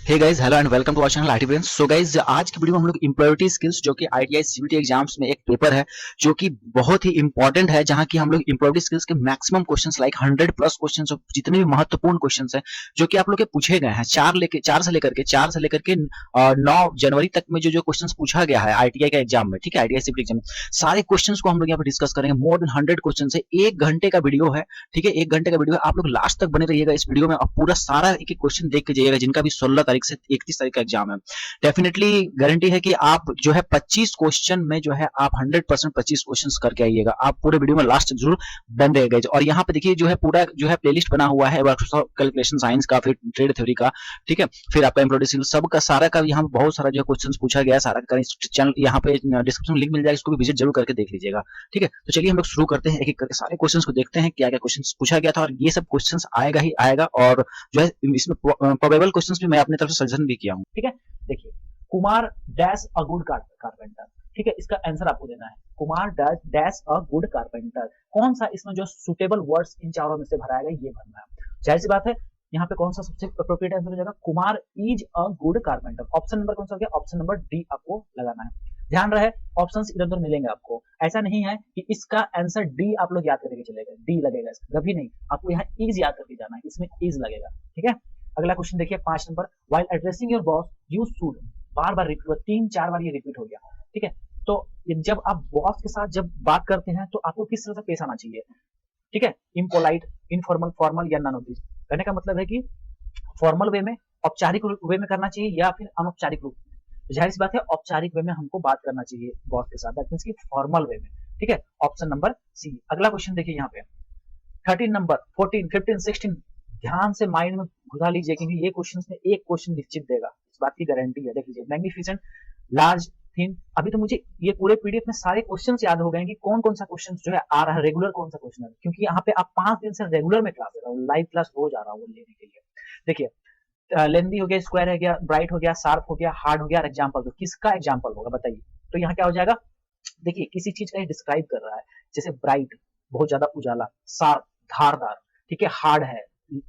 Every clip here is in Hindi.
Hey guys, hello and welcome to our channel IT brains. So guys, आज की वीडियो में हम लोग एम्प्लॉयबिलिटी स्किल्स जो कि आईटीआई सीबीटी एग्जाम्स में एक पेपर है जो कि बहुत ही इंपॉर्टेंट है, जहां की हम लोग एम्प्लॉयबिलिटी स्किल्स के maximum questions like 100 plus questions और जितने भी महत्वपूर्ण क्वेश्चंस हैं जो कि आप लोग के पूछे गए हैं चार से लेकर के 9 जनवरी तक में जो क्वेश्चंस पूछा गया है आईटीआई का एग्जाम में, ठीक है, आईटीआई सीबीटी एग्जाम में सारे क्वेश्चंस को हम लोग यहाँ पे डिस्कस करेंगे। मोर देन 100 क्वेश्चन है, 1 घंटे का वीडियो है, ठीक है, 1 घंटे का वीडियो है। आप लोग लास्ट तक बने रहिएगा इस वीडियो में और पूरा सारा एक एक क्वेश्चन देख के जाइएगा, जिनका भी 16 तारीख से 31 तारीख का एग्जाम है। डेफिनेटली गारंटी है कि आप जो है 25 क्वेश्चन में जो है आप 100% 25 क्वेश्चन करके आइएगा। आप पूरे वीडियो में लास्ट जरूर बन रहेगा। और यहाँ पे देखिए जो है पूरा जो है प्लेलिस्ट बना हुआ है वर्कशॉप कैलकुलेशन साइंस का, फिर ट्रेड थ्योरी का, ठीक है, फिर आपका एम्प्लॉयबिलिटी स्किल्स सब का सारा का यहाँ पे बहुत सारा जो क्वेश्चन पूछा गया है सारा का चैनल यहाँ पे डिस्क्रिप्शन लिंक मिल जाएगा, इसको भी विजिट जरूर करके देख लीजिएगा। ठीक है, तो चलिए हम लोग शुरू करते हैं, एक एक करके सारे क्वेश्चन को देखते हैं क्या क्या क्वेश्चन पूछा गया था, और ये सब क्वेश्चन आएगा ही आएगा। और जो है इसमें प्रोबेबल क्वेश्चन भी मैं अपनी तरफ से सजेशन भी किया हूँ। ठीक है, देखिए Kumar dash a good carpenter. ठीक है, इसका आंसर आपको देना है Kumar dash a good carpenter. कौन सा इसमें जो सुटेबल वर्ड्स इन चारों में से भराएगा ये भरना है। जाहिर सी बात है, यहाँ पे कौन सा सबसे अप्रोप्रिएट आंसर हो जाएगा, Kumar is a good carpenter. Option number कौन सा हो गया, ऑप्शन नंबर डी आपको लगाना है। ध्यान रहे, ऑप्शंस इधर उधर मिलेंगे आपको, ऐसा नहीं है कि इसका आंसर डी आप लोग याद करके चले गए, डी लगेगा इसका कभी नहीं, आपको यहाँ इज याद करके जाना है, इसमें इज लगेगा। ठीक है, अगला क्वेश्चन देखिए 5 number, while addressing your boss you should, bar bar repeat, 3-4 बार ये रिपीट हो गया। ठीक है, तो जब आप बॉस के साथ जब बात करते हैं तो आपको किस तरह से पेश आना चाहिए। ठीक है, इम्पोलाइट, इनफॉर्मल, फॉर्मल या नन ऑफ दिस। कहने का मतलब है कि फॉर्मल वे में, औपचारिक वे में करना चाहिए या फिर अनौपचारिक रूप में। तो जाहिर सी बात है औपचारिक वे में हमको बात करना चाहिए बॉस के साथ, दैट मींस कि फॉर्मल वे में। ठीक है, ऑप्शन नंबर सी। अगला क्वेश्चन देखिए यहाँ पे 13 नंबर, 14, 15, 16, ध्यान से माइंड में घुसा लीजिए क्योंकि ये क्वेश्चन में एक क्वेश्चन निश्चित देगा, इस बात की गारंटी है। देख लीजिए, मैग्निफिसेंट, लार्ज, थिन। अभी तो मुझे ये पूरे पीडीएफ में सारे क्वेश्चंस याद हो गए कि कौन कौन सा क्वेश्चन जो है आ रहा है, रेगुलर कौन सा क्वेश्चन है, क्योंकि यहाँ पे आप 5 दिन से रेगुलर में क्लास ले रहा हूँ, लाइव क्लास रोज आ रहा हूँ लेने के लिए। देखिए, लेंदी हो गया, स्क्वायर हो गया, ब्राइट हो गया, शार्प हो गया, हार्ड हो गया, एग्जाम्पल दो, किसका एग्जाम्पल होगा बताइए। तो यहाँ क्या हो जाएगा, देखिए किसी चीज का डिस्क्राइब कर रहा है, जैसे ब्राइट बहुत ज्यादा उजाला, शार्प धारदार, ठीक है, हार्ड है,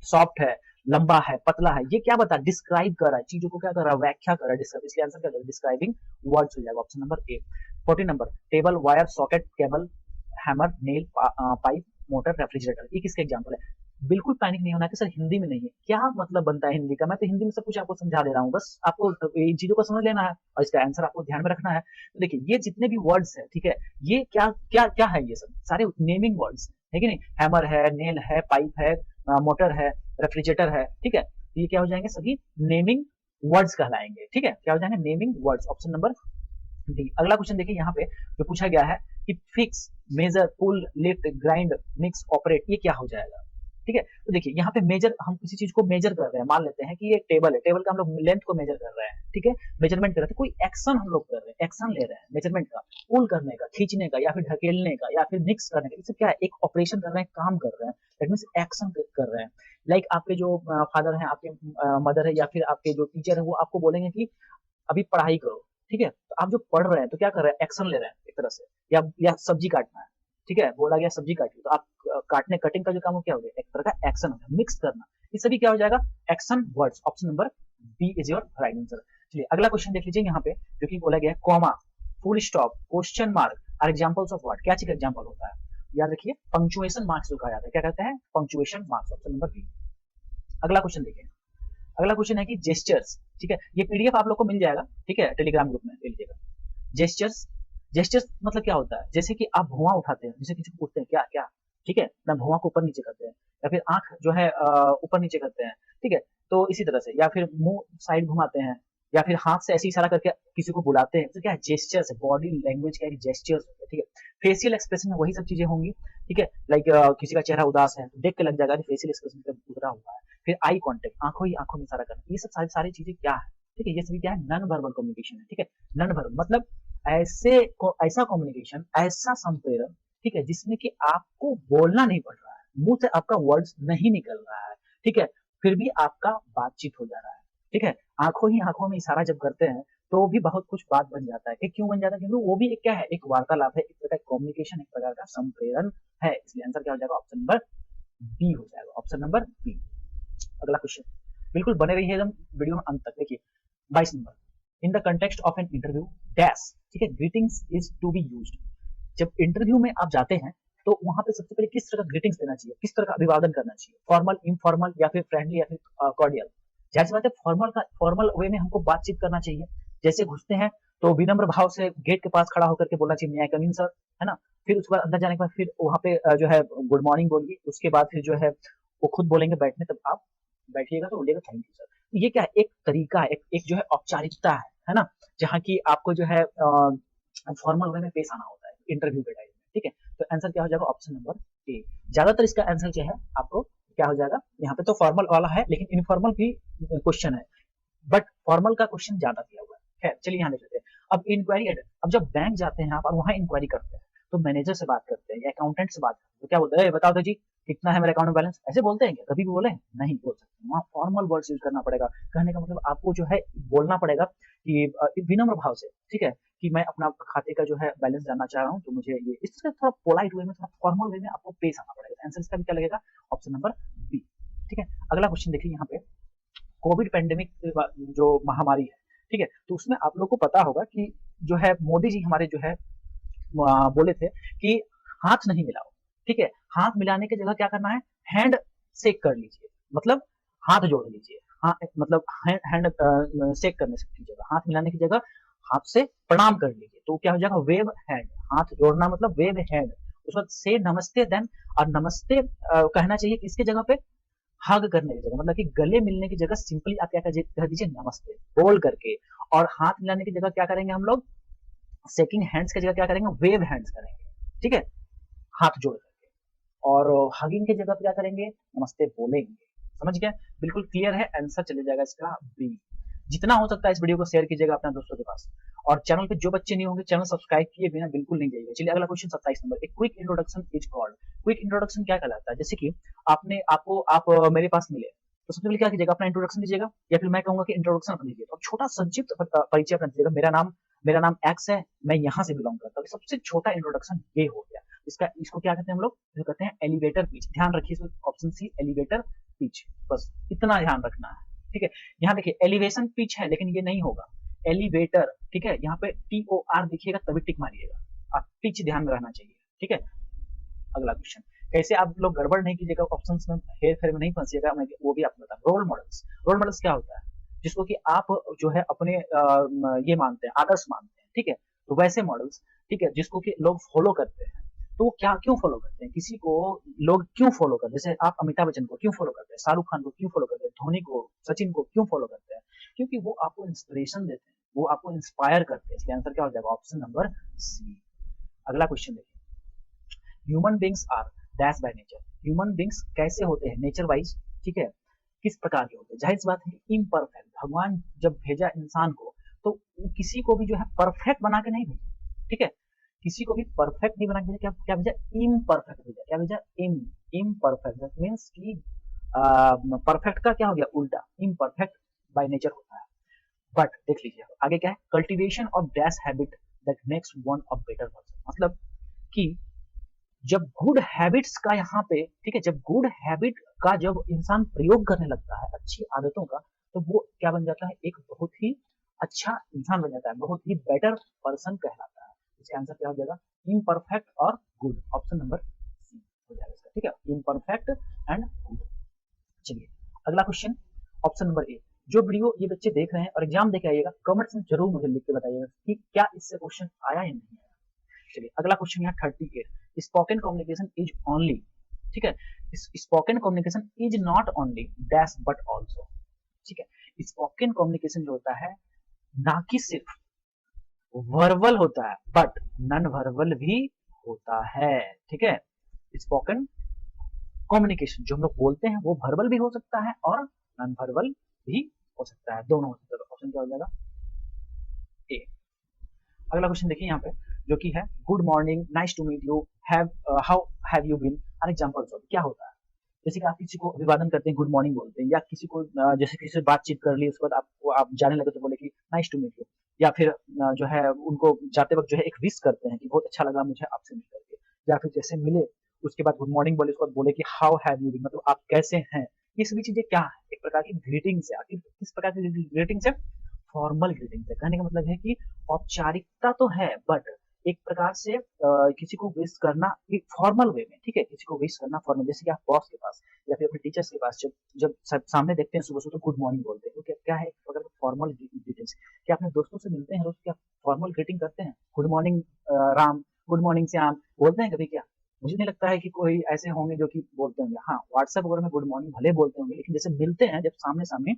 सॉफ्ट है, लंबा है, पतला है, ये क्या बता, डिस्क्राइब कर रहा है चीजों को, क्या कर रहा है, व्याख्या कर रहा है, इसलिए आंसर क्या होगा, डिस्क्राइबिंग वर्ड्स हो जाएगा, ऑप्शन नंबर ए। 14 number, table, wire, socket, cable, hammer, nail, pipe, motor, refrigerator, ये किसके एग्जाम्पल है। बिल्कुल पैनिक नहीं होना कि सर हिंदी में नहीं है, क्या मतलब बनता है हिंदी का, मैं तो हिंदी में सब कुछ आपको समझा दे रहा हूँ, बस आपको इन चीजों को समझ लेना है और इसका आंसर आपको ध्यान में रखना है। तो देखिए ये जितने भी वर्ड्स है, ठीक है, ये क्या क्या क्या है, ये सब सारे नेमिंग वर्ड्स है कि नहीं, हैमर है, नेल है, पाइप है, मोटर है, रेफ्रिजरेटर है, ठीक है, तो ये क्या हो जाएंगे, सभी नेमिंग वर्ड्स कहलाएंगे। ठीक है, क्या हो जाएंगे, naming words, option number D. अगला क्वेश्चन देखिए यहाँ पे जो पूछा गया है कि फिक्स, मेजर, पुल, लिफ्ट, ग्राइंड, मिक्स, ऑपरेट, ये क्या हो जाएगा। ठीक है, तो देखिए यहाँ पे मेजर, हम किसी चीज को मेजर कर रहे हैं, मान लेते हैं कि ये टेबल है, टेबल का हम लोग लेंथ को मेजर कर रहे हैं, ठीक है, मेजरमेंट कर रहे हैं, कोई एक्शन हम लोग कर रहे हैं, एक्शन ले रहे हैं मेजरमेंट का, पुल करने का, खींचने का, या फिर ढकेलने का, या फिर मिक्स करने का, इससे क्या है, एक ऑपरेशन कर रहे हैं, काम कर रहे हैं, दैट मींस एक्शन कर रहे हैं। लाइक आपके जो फादर हैं, आपके मदर है, या फिर आपके जो टीचर है, वो आपको बोलेंगे कि अभी पढ़ाई करो, ठीक है, तो आप जो पढ़ रहे हैं तो क्या कर रहे हैं, एक्शन ले रहे हैं एक तरह से, या सब्जी काटना है, ठीक है, बोला गया सब्जी काटिए, तो आप काटने, कटिंग का जो काम हो क्या हो गया, एक तरह का एक्शन हो गया, मिक्स करना, ये सभी क्या हो जाएगा, action words, option number B is your right answer. चलिए अगला क्वेश्चन देख लीजिए यहाँ पे, जो कि बोला गया है comma, full stop, question mark are examples of what, क्या चीज का एग्जांपल होता है, याद रखिए पंक्चुएशन मार्क्स जो कहा जाता है, क्या कहते हैं, punctuation marks, option number B. अगला क्वेश्चन देखिए, अगला क्वेश्चन है कि जेस्चर्स, ठीक है, ये पीडीएफ आप लोग को मिल जाएगा, ठीक है, टेलीग्राम ग्रुप में ले लीजिएगा। जेस्चर्स, जेस्चर्स मतलब क्या होता है, जैसे कि आप धुआं उठाते हैं, जैसे किसी को पूछते हैं क्या क्या, ठीक है, ना धुआं को ऊपर नीचे करते हैं, या फिर आंख जो है ऊपर नीचे करते हैं, ठीक है, तो इसी तरह से, या फिर मुंह साइड घुमाते हैं, या फिर हाथ से ऐसे इशारा करके किसी को बुलाते हैं, तो क्या है, जेस्चर्स है, बॉडी लैंग्वेज का एक जेस्चर्स होता है। ठीक है, फेशियल एक्सप्रेशन में वही सब चीजें होंगी, ठीक है, लाइक किसी का चेहरा उदास है तो देख के लग जाएगा कि फेशियल एक्सप्रेशन उतरा हुआ है। फिर आई कांटेक्ट, आंखों ही आंखों में इशारा करना, ये सब सारी सारी चीजें क्या है, ठीक है, ये सभी क्या है, नॉन वर्बल कम्युनिकेशन है। ठीक है, नॉन वर्बल मतलब ऐसा कम्युनिकेशन, ऐसा संप्रेरण, ठीक है, जिसमें कि आपको बोलना नहीं पड़ रहा है, मुंह से आपका वर्ड्स नहीं निकल रहा है, ठीक है, फिर भी आपका बातचीत हो जा रहा है। ठीक है, आंखों ही आंखों में इशारा जब करते हैं तो भी बहुत कुछ बात बन जाता है, कि क्यों बन जाता है, क्योंकि वो भी एक क्या है, एक वार्तालाप है, एक प्रकार का कम्युनिकेशन, एक प्रकार का संप्रेरण है, इसलिए आंसर क्या हो जाएगा, ऑप्शन नंबर बी हो जाएगा, ऑप्शन नंबर बी। अगला क्वेश्चन बिल्कुल बने रहिए एकदम वीडियो में अंत तक। देखिए 22 नंबर, in the context of an interview dash, ठीक है, greetings is to be used. जब इंटरव्यू में आप जाते हैं तो वहां पे सबसे पहले किस तरह का ग्रीटिंग्स देना चाहिए, किस तरह का अभिवादन करना चाहिए, फॉर्मल, इनफॉर्मल या फिर फ्रेंडली या फिर कॉर्डियल। जाहिर सी बात है फॉर्मल वे में हमको बातचीत करना चाहिए। जैसे घुसते हैं तो विनम्र भाव से गेट के पास खड़ा होकर के बोलना चाहिए, मे आई कम इन सर, है ना। फिर उसके बाद अंदर जाने के बाद फिर वहां पे जो है गुड मॉर्निंग बोलिए। उसके बाद फिर जो है वो खुद बोलेंगे बैठने, तब आप बैठिएगा तो बोलिएगा थैंक यू सर। ये क्या है, एक तरीका है, एक जो है औपचारिकता है ना, जहाँ की आपको जो है फॉर्मल वे में पेश आना होता है इंटरव्यू के टाइम में, ठीक है। तो आंसर क्या हो जाएगा, ऑप्शन नंबर ए। ज्यादातर इसका आंसर जो है आपको क्या हो जाएगा, यहाँ पे तो फॉर्मल वाला है लेकिन इनफॉर्मल भी क्वेश्चन है, बट फॉर्मल का क्वेश्चन ज्यादा दिया हुआ है। खैर चलिए यहाँ देख लेते हैं। अब इंक्वायरी, अब जब बैंक जाते हैं आप और वहां इंक्वायरी करते हैं तो मैनेजर से बात करते हैं या अकाउंटेंट से बात करते हैं, तो क्या बोलते हैं, बताओ तो जी कितना है मेरे अकाउंट में बैलेंस, ऐसे बोलते हैं क्या, कभी भी बोले नहीं बोल सकते। वहाँ फॉर्मल वर्ड्स यूज करना पड़ेगा। कहने का मतलब आपको जो है बोलना पड़ेगा कि विनम्र भाव से, ठीक है, कि मैं अपना खाते का जो है बैलेंस जानना चाह रहा हूँ, तो मुझे ये इस तरह थोड़ा पोलाइट वे में, थोड़ा फॉर्मल वे में आपको पेश आना पड़ेगा। आंसर इसका भी क्या लगेगा, ऑप्शन नंबर बी, ठीक है। अगला क्वेश्चन देखिए यहाँ पे, कोविड पेंडेमिक जो महामारी है, ठीक है, तो उसमें आप लोग को पता होगा कि जो है मोदी जी हमारे जो है बोले थे कि हाथ नहीं मिलाओ, ठीक है। हाथ मिलाने की जगह क्या करना है, हैंड शेक कर लीजिए, मतलब हाथ जोड़ लीजिए। हाँ, मतलब हैंड शेक करने की जगह, हाथ मिलाने की जगह हाथ से प्रणाम कर लीजिए, तो क्या हो जाएगा, वेव हैंड। हाथ जोड़ना मतलब वेव हैंड। उस वक्त से नमस्ते देन, और नमस्ते कहना चाहिए किसके जगह पे, हग करने की जगह, मतलब कि गले मिलने की जगह सिंपली आप क्या कह दीजिए नमस्ते बोल करके। और हाथ मिलाने की जगह क्या करेंगे हम लोग, शेकिंग हैंड्स की जगह क्या करेंगे, वेव हैंड्स करेंगे, ठीक है, हाथ जोड़ करके। और हगिंग की जगह पे क्या करेंगे, नमस्ते बोलेंगे। समझ गए, बिल्कुल क्लियर है, आंसर चले जाएगा इसका बी। जितना हो सकता है इस वीडियो को शेयर कीजिएगा अपने दोस्तों के पास, और चैनल पे जो बच्चे नहीं होंगे चैनल सब्सक्राइब किए बिना बिल्कुल नहीं जाइएगा। चलिए अगला क्वेश्चन 27 नंबर, एक quick introduction is called. Quick introduction क्या कहलाता है, जैसे कि आपने आपको आप मेरे पास मिले तो सबसे पहले क्या कीजिएगा, अपना इंट्रोडक्शन दीजिएगा, या फिर मैं कहूंगा कि इंट्रोडक्शन अपना दीजिए, तो छोटा संक्षिप्त परिचय अपना दीजिएगा। मेरा नाम एक्स है, मैं यहाँ से बिलोंग करता हूँ। सबसे छोटा इंट्रोडक्शन ये हो गया। इसको क्या कहते हैं हम लोग, इसको कहते हैं एलिवेटर पिच। ध्यान रखिए ऑप्शन सी, एलिवेटर पिच, बस इतना ध्यान रखना है, ठीक है। यहाँ देखिए एलिवेशन पिच है लेकिन ये नहीं होगा, एलिवेटर, ठीक है। यहाँ पे TOR दिखिएगा तभी टिक मारिएगा, आप पिच ध्यान में रहना चाहिए, ठीक है। अगला क्वेश्चन, कैसे आप लोग गड़बड़ नहीं कीजिएगा, ऑप्शंस में हेर फेर में नहीं फंसिएगा, मैं वो भी आपको बता। रोल मॉडल्स, रोल मॉडल्स क्या होता है, जिसको कि आप जो है अपने ये मानते हैं, आदर्श मानते हैं, ठीक है। तो वैसे मॉडल्स, ठीक है, जिसको कि लोग फॉलो करते हैं। तो वो क्या क्यों फॉलो करते हैं, किसी को लोग क्यों फॉलो करते हैं, जैसे आप अमिताभ बच्चन को क्यों फॉलो करते हैं, शाहरुख खान को क्यों फॉलो करते हैं, धोनी को, सचिन को क्यों फॉलो करते हैं, क्योंकि वो आपको इंस्पिरेशन देते हैं, वो आपको इंस्पायर करते हैं। इसलिए आंसर क्या हो जाएगा, ऑप्शन नंबर सी। अगला क्वेश्चन देखिए, human beings are dash by nature. Human beings कैसे होते हैं नेचर वाइज, ठीक है, किस प्रकार के होते हैं, जाहिर सी बात है इम्परफेक्ट। भगवान जब भेजा इंसान को तो किसी को भी जो है परफेक्ट बना के नहीं भेजा, ठीक है, किसी को भी परफेक्ट नहीं बना के भेजा, क्या क्या भेजा, इम्परफेक्ट भेजा। क्या भेजा, इम्परफेक्ट, दैट मींस कि परफेक्ट का क्या हो गया उल्टा, इम्परफेक्ट बाय नेचर होता है। बट देख लीजिए आगे क्या है, cultivation of dash habit that makes one a better person. मतलब कि जब गुड हैबिट्स का यहाँ पे, ठीक है, जब गुड हैबिट का जब इंसान प्रयोग करने लगता है, अच्छी आदतों का, तो वो क्या बन जाता है, एक बहुत ही अच्छा इंसान बन जाता है, बहुत ही बेटर पर्सन कहलाता है। इसका आंसर क्या हो जाएगा, इम्परफेक्ट और गुड, ऑप्शन नंबर सी हो जाएगा इसका, ठीक है, इम्परफेक्ट एंड गुड। चलिए अगला क्वेश्चन, ऑप्शन नंबर ए। जो वीडियो ये बच्चे देख रहे हैं और एग्जाम देके आइएगा, कमेंट्स में जरूर मुझे लिख के बताइएगा कि क्या इससे क्वेश्चन आया या नहीं आया। चलिए अगला क्वेश्चन यहाँ 38, स्पोकन कम्युनिकेशन इज ओनली, ठीक है, spoken communication is not only dash but also, ठीक है। स्पोकन कम्युनिकेशन जो होता है ना कि सिर्फ वर्बल होता है बट नॉन वर्बल भी होता है, ठीक है। स्पोकन कम्युनिकेशन जो हम लोग बोलते हैं वो वर्बल भी हो सकता है और नॉन वर्बल भी हो सकता है, दोनों हो सकता है। ऑप्शन क्या हो जाएगा, ए। अगला क्वेश्चन देखिए यहाँ पे, जो कि है good morning, nice to meet you, have how have you been, an examples of. क्या होता है, जैसे कि आप किसी को अभिवादन करते हैं, गुड मॉर्निंग बोलते हैं, या किसी को जैसे किसी से बातचीत कर ली उसके बाद आप जाने लगे तो बोले कि नाइस टू मीट यू, या फिर जो है उनको जाते वक्त जो है एक विश करते हैं कि बहुत अच्छा लगा मुझे आपसे मिल करके, या फिर जैसे मिले उसके बाद गुड मॉर्निंग बोले उसके बाद बोले कि हाउ हैव यू बीन, मतलब आप कैसे हैं, ये सभी चीजें क्या है, एक प्रकार की ग्रीटिंग्स है। आखिर किस प्रकार की ग्रीटिंग्स है? फॉर्मल ग्रीटिंग्स है। कहने का मतलब है कि औपचारिकता तो है, बट एक प्रकार से किसी को विश करना फॉर्मल वे में, ठीक है, किसी को विश करना फॉर्मल, जैसे कि आप बॉस के पास या फिर अपने टीचर्स के पास जब जब सामने देखते हैं सुबह सुबह तो गुड मॉर्निंग बोलते हैं, तो क्या है, अगर फॉर्मल ग्रीटिंग्स। क्या अपने दोस्तों से मिलते हैं रोज, क्या फॉर्मल ग्रीटिंग करते हैं? Good morning Ram, good morning Shyam बोलते हैं कभी क्या? मुझे नहीं लगता है कि कोई ऐसे होंगे जो कि बोलते होंगे। हाँ, व्हाट्सएप वगैरह में गुड मॉर्निंग भले बोलते होंगे, लेकिन जैसे मिलते हैं जब सामने सामने,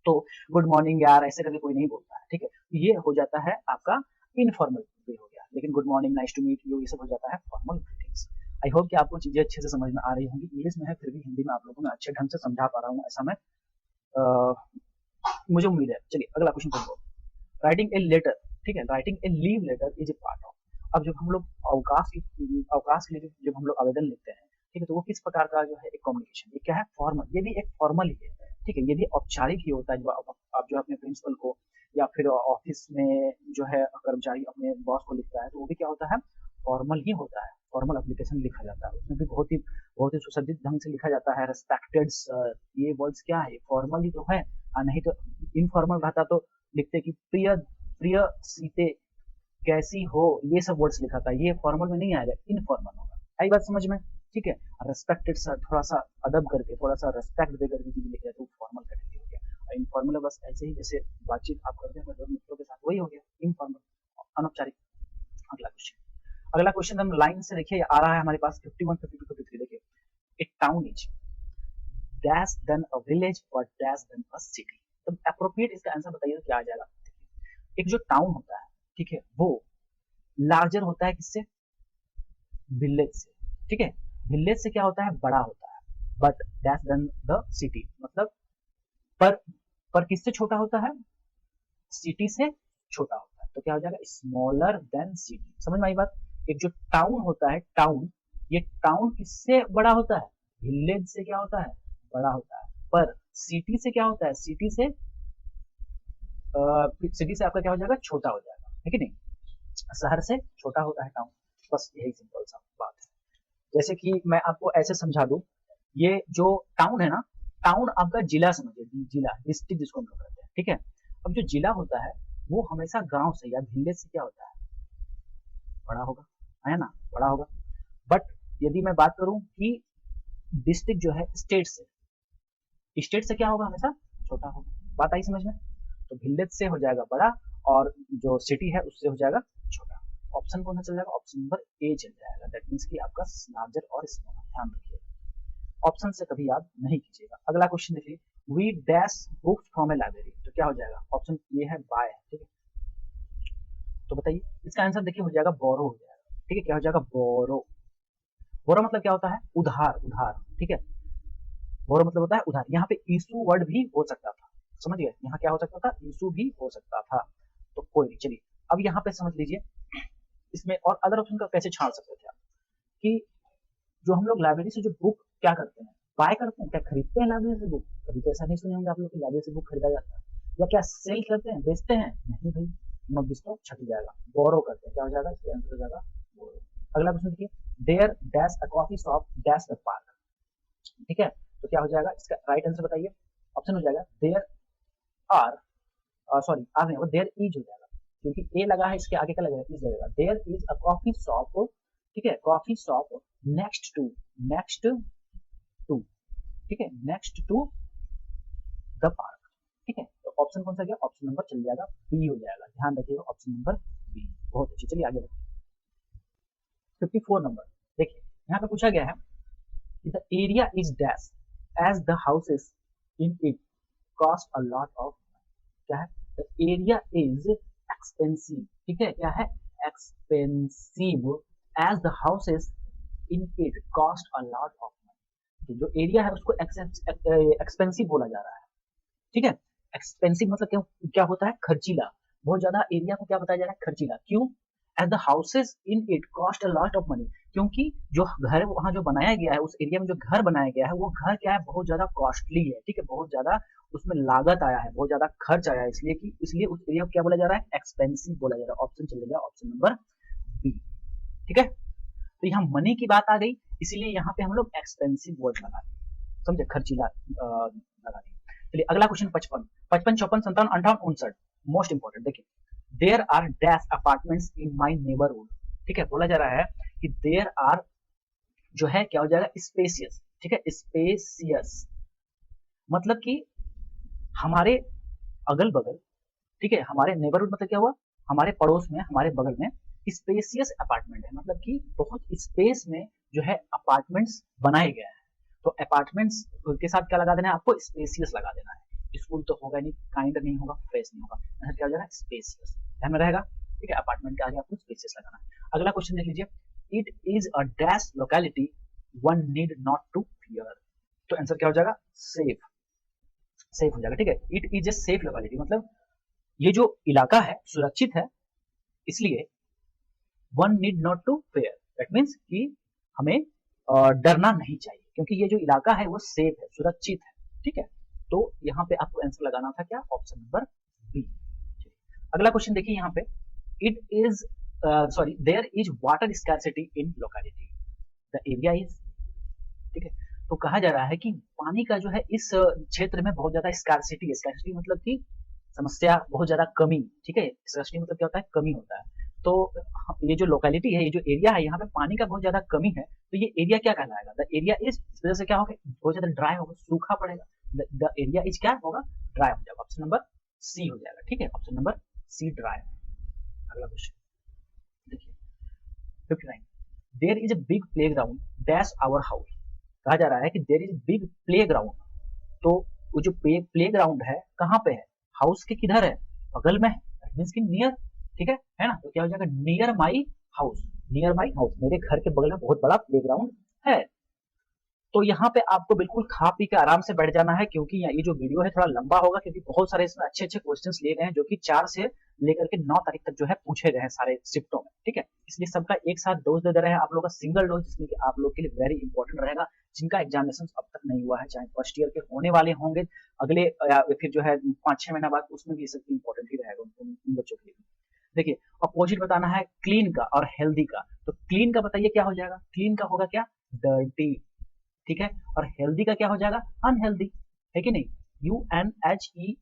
तो गुड मॉर्निंग यार ऐसे करके कोई नहीं बोलता है, ठीक है। ये हो जाता है आपका इनफॉर्मल वे हो गया, लेकिन good morning, nice to meet you, ये सब हो जाता है फॉर्मल ग्रीटिंग्स। आई होप कि आपको चीजें अच्छे से समझ में आ रही होंगी। इंग्लिश में है फिर भी हिंदी में आप लोगों को मैं अच्छे ढंग से समझा पा रहा हूँ, ऐसा मैं मुझे उम्मीद है। चलिए अगला क्वेश्चन पढ़ो। राइटिंग ए लेटर, ठीक है, writing a leave letter is a part of. अब जब हम लोग अवकाश के लिए जब हम लोग आवेदन लिखते हैं, ठीक है, तो वो किस प्रकार का जो है एक कम्युनिकेशन, ये क्या है, फॉर्मल, ये भी एक फॉर्मल ही है, ठीक है, ये भी औपचारिक ही होता है। जब आप जो अपने प्रिंसिपल को या फिर ऑफिस में जो है कर्मचारी अपने बॉस को लिखता है, तो वो भी क्या होता है, फॉर्मल ही होता है। फॉर्मल एप्लीकेशन लिखा जाता है, उसमें भी बहुत ही सुसज्जित ढंग से लिखा जाता है। रेस्पेक्टेड सर, ये वर्ड्स क्या है, फॉर्मल ही तो है। नहीं तो इनफॉर्मल रहता तो लिखते कि प्रिय प्रिय सीते कैसी हो, ये सब वर्ड्स लिखा था। ये फॉर्मल में नहीं आएगा, इनफॉर्मल होगा। आई बात समझ में? ठीक है। रेस्पेक्टेड सर, थोड़ा सा अदब करके, थोड़ा सा रेस्पेक्ट दे करके चीज लिख तो फॉर्मल कैटेगरी हो गया। और इनफॉर्मल बस ऐसे ही जैसे बातचीत आप करते हैं अपने मित्रों के साथ, वही हो गया इनफॉर्मल, अनौपचारिक। अगला क्वेश्चन हम लाइन से देखिए आ रहा है हमारे पास 51, 52, 53। देखिए, a town is dash than a village और डैश देन अ सिटी। तो एप्रोप्रिएट इसका आंसर बताइए तो क्या आ जाएगा। एक जो टाउन होता है, ठीक है, वो लार्जर होता है किससे, विलेज से, ठीक है। विलेज से क्या होता है, बड़ा होता है। But dash then the city मतलब पर पर किससे छोटा होता है, सिटी से छोटा होता है। तो क्या हो जाएगा, स्मॉलर देन सिटी। समझ में आई बात? एक जो टाउन होता है, टाउन, ये टाउन किससे बड़ा होता है, विलेज से क्या होता है, बड़ा होता है। पर सिटी से क्या होता है, सिटी से आपका क्या हो जाएगा, छोटा हो जाएगा, है कि नहीं। शहर से छोटा होता है टाउन। बस यही सिंपल सा बात है। जैसे कि मैं आपको ऐसे समझा दूं, ये जो टाउन है ना, टाउन आपका जिला समझिए, जिला, डिस्ट्रिक्ट जिसको हम लोग कहते हैं, ठीक है। अब जो जिला होता है वो हमेशा गांव से या विलेज से क्या होता है, बड़ा होगा, है ना, बड़ा होगा। बट यदि मैं बात करूं कि डिस्ट्रिक्ट जो है स्टेट से क्या होगा, हमेशा छोटा होगा। बात आई समझ में? तो विलेज से हो जाएगा बड़ा, और जो सिटी है उससे हो जाएगा छोटा। ऑप्शन कौन सा चल जाएगा, ऑप्शन नंबर ए चल जाएगा। दैट मीन्स कि आपका लार्जर और स्मॉलर, ध्यान रखिएगा, ऑप्शन से कभी याद नहीं कीजिएगा। अगला क्वेश्चन देखिए, we dash books from a library. तो क्या हो जाएगा, ऑप्शन ये है बाय, ठीक है। तो बताइए इसका आंसर देखिए हो जाएगा बोरो हो जाएगा, ठीक है। क्या हो जाएगा, बोरो। बोरो मतलब क्या होता है, उधार, उधार, ठीक है। बोरो मतलब होता है उधार। यहाँ पे इशू वर्ड भी हो सकता था, समझ गए, यहाँ क्या हो सकता था, इशू भी हो सकता था। तो कोई नहीं, चलिए अब यहाँ पे समझ लीजिए इसमें और अदर ऑप्शन का कैसे छाड़ सकते थे आप, कि जो हम लोग लाइब्रेरी से जो बुक क्या करते हैं, बाय करते हैं, क्या खरीदते हैं लाइब्रेरी से बुक। कभी तो ऐसा नहीं सुने होंगे आप लोग कि लाइब्रेरी से बुक खरीदा जाता है। या क्या सेल करते हैं, बेचते हैं, नहीं भाई, मत बिस्तो छट जाएगा, बोरो करते हैं। क्या हो जाएगा, इसका आंसर हो जाएगा बोरो। अगला क्वेश्चन देखिए, there dash a coffee shop dash the park, ठीक है। तो क्या हो जाएगा, इसका राइट आंसर बताइए। ऑप्शन हो जाएगा देयर आर, सॉरी आर नहीं, वो देयर इज हो जाएगा, क्योंकि ए लगा है, इसके आगे का लगेगा, इज लगेगा। There is a coffee shop, ठीक है, coffee shop next to, next to, ठीक है, नेक्स्ट टू द पार्क, ठीक है। तो ऑप्शन कौन सा गया, ऑप्शन नंबर चल जाएगा बी हो जाएगा। ध्यान रखिएगा, ऑप्शन नंबर बी। बहुत अच्छी, चलिए आगे बढ़ते। 54 नंबर देखिए, यहाँ पे पूछा गया है the area is dash as the houses in it cost a lot of, क्या है, द एरिया इज एक्सपेंसिव, ठीक है, क्या है, expensive as the houses in it cost a lot of money. जो एरिया है उसको एक्सपेंसिव बोला जा रहा है, ठीक है। एक्सपेंसिव मतलब क्यों, क्या होता है, खर्चीला। बहुत ज्यादा एरिया को क्या बताया जा रहा है, खर्चीला। क्यों, as the houses in it cost a lot of money, क्योंकि जो घर वहां जो बनाया गया है, उस एरिया में जो घर बनाया गया है, वो घर क्या है, बहुत ज्यादा कॉस्टली है, ठीक है, बहुत ज्यादा उसमें लागत आया है, बहुत ज्यादा खर्च आया है, इसलिए उस एरिया को क्या बोला जा रहा है, एक्सपेंसिव बोला जा रहा है। ऑप्शन चलेगा ऑप्शन नंबर बी, ठीक है। तो यहाँ मनी की बात आ गई, इसीलिए यहाँ पे हम लोग एक्सपेंसिव वर्ड लगा दें। समझे, खर्चीला लगा दिए। चलिए अगला क्वेश्चन 55, 55, 54, 57, 58, 59, मोस्ट इंपॉर्टेंट। देखिए, there are dash apartments in my neighbourhood. ठीक है, बोला जा रहा है कि देयर आर जो है क्या हो जाएगा, स्पेसियस। ठीक है, स्पेसियस मतलब कि हमारे अगल बगल, ठीक है, हमारे नेबरहुड मतलब क्या हुआ, हमारे पड़ोस में, हमारे बगल में स्पेसियस अपार्टमेंट है, मतलब कि बहुत स्पेस में जो है अपार्टमेंट्स बनाए गए हैं। तो अपार्टमेंट्स के साथ क्या लगा देना है आपको, स्पेसियस लगा देना है। स्कूल तो होगा नहीं, काइंड नहीं होगा, फ्रेश नहीं होगा, मतलब क्या हो जाएगा, स्पेसियस, ध्यान में रहेगा। ठीक है, अपार्टमेंट के आगे आपको स्पेसियस लगाना है। अगला क्वेश्चन देख लीजिए, it is a dash locality one need not to fear. तो आंसर क्या हो जाएगा, सेफ, सेफ हो जाएगा। ठीक है, it is a safe locality मतलब ये जो इलाका है सुरक्षित है, इसलिए one need not to fear, that means कि हमें डरना नहीं चाहिए, क्योंकि ये जो इलाका है वो सेफ है, सुरक्षित है। ठीक है, तो यहाँ पे आपको आंसर लगाना था क्या, ऑप्शन नंबर बी। अगला क्वेश्चन देखिए यहाँ पे, it is sorry there is water scarcity in locality, the area is. ठीक है, तो कहा जा रहा है कि पानी का जो है इस क्षेत्र में बहुत ज्यादा स्कैरसिटी है। स्कैरसिटी मतलब कि समस्या, बहुत ज्यादा कमी। ठीक है, स्कैरसिटी मतलब क्या होता है, कमी होता है। तो ये जो लोकेलिटी है, ये जो एरिया है, यहाँ पे पानी का बहुत ज्यादा कमी है, तो ये एरिया क्या कहलाएगा, द एरिया इज, इस वजह से क्या होगा, बहुत ज्यादा ड्राई होगा, सूखा पड़ेगा। द एरिया इज क्या होगा, ड्राई हो जाएगा, ऑप्शन नंबर सी हो जाएगा। ठीक है, ऑप्शन नंबर सी ड्राई। अगला क्वेश्चन देखिए 59, there is a big play ground dash our house. कहा जा रहा है कि there is big play ground, तो वो जो प्ले ग्राउंड है कहाँ पे है, हाउस के किधर है, बगल में है, दैट मींस कि नियर। ठीक है ना, तो क्या हो जाएगा, near my house, near my house, मेरे घर के बगल में बहुत बड़ा प्ले ग्राउंड है। तो यहाँ पे आपको बिल्कुल खा पी के आराम से बैठ जाना है, क्योंकि ये जो वीडियो है थोड़ा लंबा होगा, क्योंकि बहुत सारे इसमें अच्छे अच्छे क्वेश्चंस लिए गए हैं, जो कि 4 से लेकर के 9 तारीख तक जो है पूछे गए हैं सारे शिफ्टों में। ठीक है, इसलिए सबका एक साथ डोज दे रहे हैं आप लोग का, सिंगल डोज, जिसमें कि आप लोग के लिए वेरी इंपॉर्टेंट रहेगा, जिनका एग्जामिनेशन अब तक नहीं हुआ है, चाहे फर्स्ट ईयर के होने वाले होंगे अगले या फिर जो है 5-6 महीना बाद, उसमें भी सब इंपॉर्टेंट ही रहेगा उन बच्चों के लिए। देखिए, अपोजिट बताना है क्लीन का और हेल्दी का। तो क्लीन का बताइए क्या हो जाएगा, क्लीन का होगा क्या, डर्टी। ठीक है, और हेल्दी का क्या हो जाएगा, अनहेल्दी, है कि नहीं, UNHEALTHY,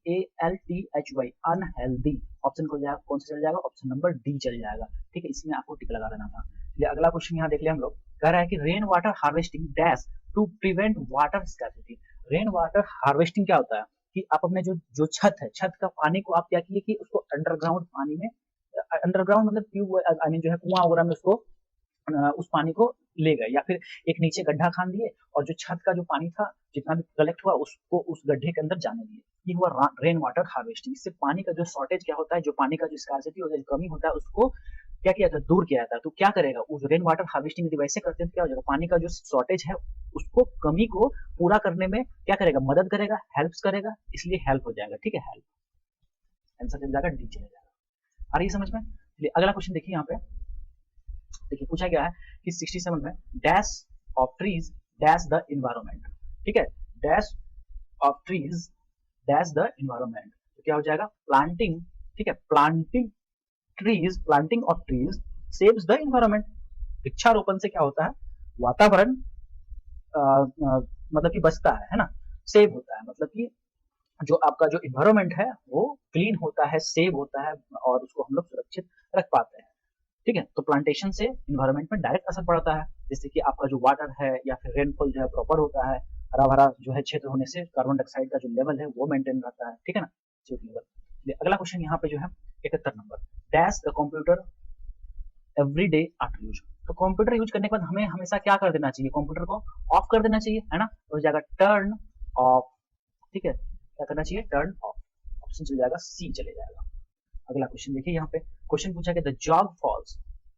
अनहेल्दी। ऑप्शन को जाएगा, कौन सा चल जाएगा, ऑप्शन नंबर डी चल जाएगा। ठीक है, इसमें आपको टिक लगा देना था। चलिए अगला क्वेश्चन यहाँ देख लिया हम लोग, कह रहा है कि rain water harvesting dash to prevent water scarcity. Rain water harvesting क्या होता है कि आप अपने जो छत है, छत का पानी को आप क्या किए कि उसको अंडरग्राउंड पानी में, अंडरग्राउंड मतलब ट्यूब आई मीन जो है कुआं वगैरह में उसको उस पानी को ले गए, या फिर एक नीचे गड्ढा खान दिए, और जो छत का जो पानी था जितना भी कलेक्ट हुआ उसको उस गड्ढे के अंदर जाने दिए। ये हुआ रेन वाटर हार्वेस्टिंग। इससे पानी का जो शॉर्टेज क्या होता है, जो पानी का जो स्कार्सिटी होता है, जो कमी होता है, उसको क्या किया जाता है, दूर किया जाता है। तो क्या करेगा, उस रेन वाटर हार्वेस्टिंग यदि वैसे करते हैं तो क्या हो जाएगा, पानी का जो शॉर्टेज है उसको, कमी को पूरा करने में क्या करेगा, मदद करेगा, हेल्प करेगा, इसलिए हेल्प हो जाएगा। ठीक है, हेल्प, आंसर चल जाएगा डी चला जाएगा। आ रही है समझ में। चलिए अगला क्वेश्चन देखिए यहाँ पे, देखिए पूछा गया है कि 67 में dash of trees dash the environment. ठीक है, dash of trees dash the environment, तो क्या हो जाएगा, प्लांटिंग। ठीक है, planting trees, planting of trees saves the environment. वृक्षारोपण से क्या होता है, वातावरण मतलब कि बचता है ना, सेव होता है, मतलब कि जो आपका जो इन्वायरमेंट है वो क्लीन होता है, सेव होता है, और उसको हम लोग सुरक्षित रख पाते हैं। ठीक है, तो प्लांटेशन से इन्वायरमेंट में डायरेक्ट असर पड़ता है, जैसे कि आपका जो वाटर है या फिर रेनफॉल जो है प्रॉपर होता है, हरा भरा जो है क्षेत्र होने से कार्बन डाइऑक्साइड का जो लेवल है वो मेंटेन रहता है। ठीक है ना, लेवल। अगला क्वेश्चन यहाँ पे जो है 71 number, dash the computer every day after use. तो कंप्यूटर यूज करने के बाद हमें हमेशा क्या कर देना चाहिए, कंप्यूटर को ऑफ कर देना चाहिए, है ना, तो हो जाएगा टर्न ऑफ। ठीक है, क्या करना चाहिए, टर्न ऑफ, ऑप्शन चल जाएगा सी चले जाएगा। अगला क्वेश्चन देखिए यहाँ पे, क्वेश्चन पूछा गया the Jog falls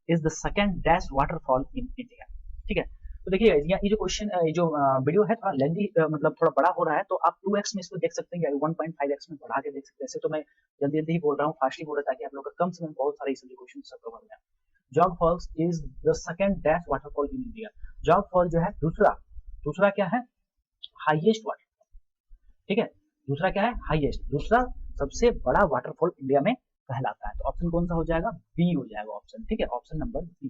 is the second dash waterfall in India. ठीक है, तो देखिए ये जो क्वेश्चन, ये जो वीडियो है थोड़ा लेंथी, मतलब थोड़ा बड़ा हो रहा है, तो आप 2x में इसको देख सकते हैं या 1.5x में बढ़ा के देख सकते हैं। ऐसे तो मैं जल्दी जल्दी ही बोल रहा हूँ, फास्टली बोल रहा हूँ, ताकि आप लोग का कम समय में बहुत सारे इसलिए क्वेश्चन सब कवर हो जाए। Jog falls is the second dash waterfall in India. Jog fall जो है दूसरा क्या है, हाईएस्ट वाटरफॉल। ठीक है, दूसरा क्या है, हाईएस्ट, दूसरा सबसे बड़ा वाटरफॉल इंडिया में कहलाता है। तो ऑप्शन कौन सा हो जाएगा, बी हो जाएगा ऑप्शन। ठीक है, ऑप्शन नंबर बी।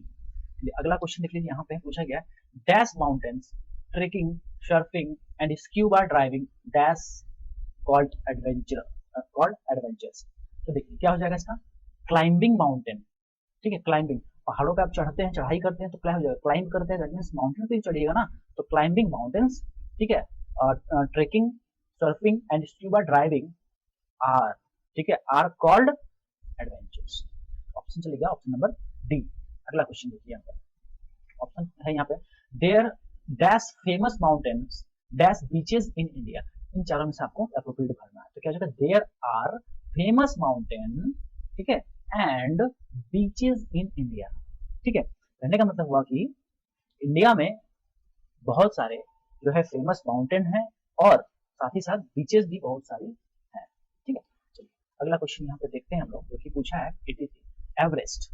अगला क्वेश्चन देख लीजिए, यहाँ पे पूछा गया dash mountains trekking, surfing and scuba diving dash called adventures। तो देखिए क्या हो जाएगा इसका, क्लाइंबिंग माउंटेन, ठीक है, क्लाइंबिंग, पहाड़ों पे आप चढ़ते हैं, चढ़ाई करते हैं तो क्या हो जाएगा, क्लाइंब करते हैं, दैट मींस माउंटेन पे ही चढ़िएगा ना, तो क्लाइंबिंग माउंटेन्स, ठीक है, और trekking, surfing and scuba driving are, ठीक है, आर कॉल्ड एडवेंचर्स। ऑप्शन चलेगा ऑप्शन नंबर डी। अगला क्वेश्चन देखिए यहाँ पर, ऑप्शन है यहाँ पे, there dash famous mountains dash beaches in India. इन चारों में से आपको एप्रोप्रिएट भरना है, तो क्या हो जाएगा, देयर आर फेमस माउंटेन, ठीक है, एंड बीचेस इन इंडिया, ठीक है। कहने का मतलब हुआ कि इंडिया में बहुत सारे जो है फेमस माउंटेन है और साथ ही साथ बीचेस भी बहुत सारी हैं, ठीक है। चलिए अगला क्वेश्चन यहाँ पे देखते हैं हम लोग, जो कि पूछा है, it is Everest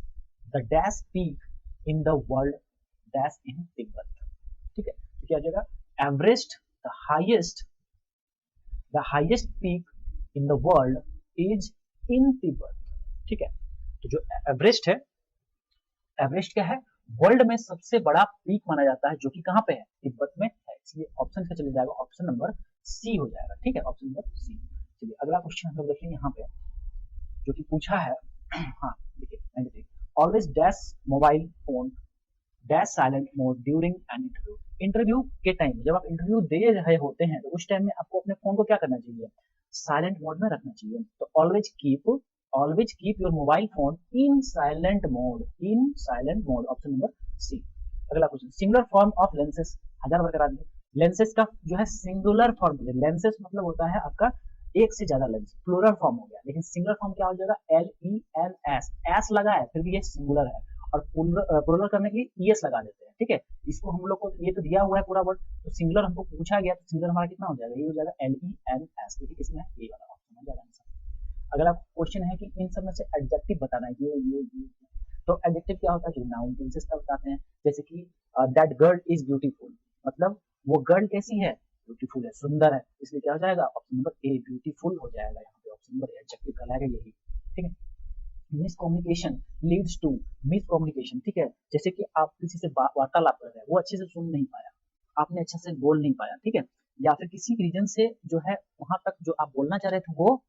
the dash peak in the world dash in Tibet, ठीक है। तो क्या हो जाएगा, Everest the highest peak in the world is in Tibet, ठीक है। तो जो एवरेस्ट है, एवरेस्ट क्या है, वर्ल्ड में सबसे बड़ा पीक माना जाता है, जो कि कहाँ पे है, तिब्बत में है, इसलिए ऑप्शन का चले जाएगा ऑप्शन नंबर सी हो जाएगा, ठीक है, ऑप्शन नंबर सी। चलिए अगला क्वेश्चन हम लोग देखेंगे यहाँ पे, जो कि पूछा है, हाँ देखिए, always dash mobile phone dash silent mode during an interview. Interview के टाइम, जब आप इंटरव्यू दे रहे होते हैं तो उस टाइम में आपको अपने फोन को क्या करना चाहिए, साइलेंट मोड में रखना चाहिए। तो always keep your mobile phone in silent mode, option number C. अगला question, singular form of lenses, 1000 वर्ग करा दिए, लेंसेज का जो है सिंगुलर फॉर्म, लेंसेज मतलब होता है आपका एक से ज्यादा लेंस, प्लूरल फॉर्म हो गया, लेकिन सिंगुलर फॉर्म क्या हो जाएगा, LENS, एस लगा है फिर भी ये सिंगुलर है, और प्लूरल करने के लिए ES लगा देते हैं, ठीक है। इसको हम लोग को ये तो दिया हुआ है पूरा वर्ड, तो सिंगुलर हमको पूछा गया, तो सिंगुलर हमारा कितना हो जाएगा, ये हो जाएगा LENS, देखिए इसमें ये वाला ऑप्शन हो जाएगा आंसर। अगला क्वेश्चन है कि इन सब में से एडजेक्टिव बताना है, ये तो एडजेक्टिव क्या होता है, जो नाउन के इंस्टेंस बताते हैं, जैसे कि दैट गर्ल इज ब्यूटीफुल, मतलब वो गर्ल कैसी है, ब्यूटीफुल है, सुंदर है, इसलिए क्या हो जाएगा, ऑप्शन नंबर ए ब्यूटीफुल हो जाएगा, यहाँ पे ऑप्शन नंबर एडजेक्टिव कहलाएगा यही, ठीक है। मिसकम्युनिकेशन लीड्स टू मिसकम्युनिकेशन, ठीक है, जैसे कि आप किसी से वार्तालाप कर रहे हैं, वो अच्छे से सुन नहीं पाया, आपने अच्छे से बोल नहीं पाया, ठीक है, या फिर किसी रीजन से जो है वहां तक जो आप बोलना चाह रहे थे वो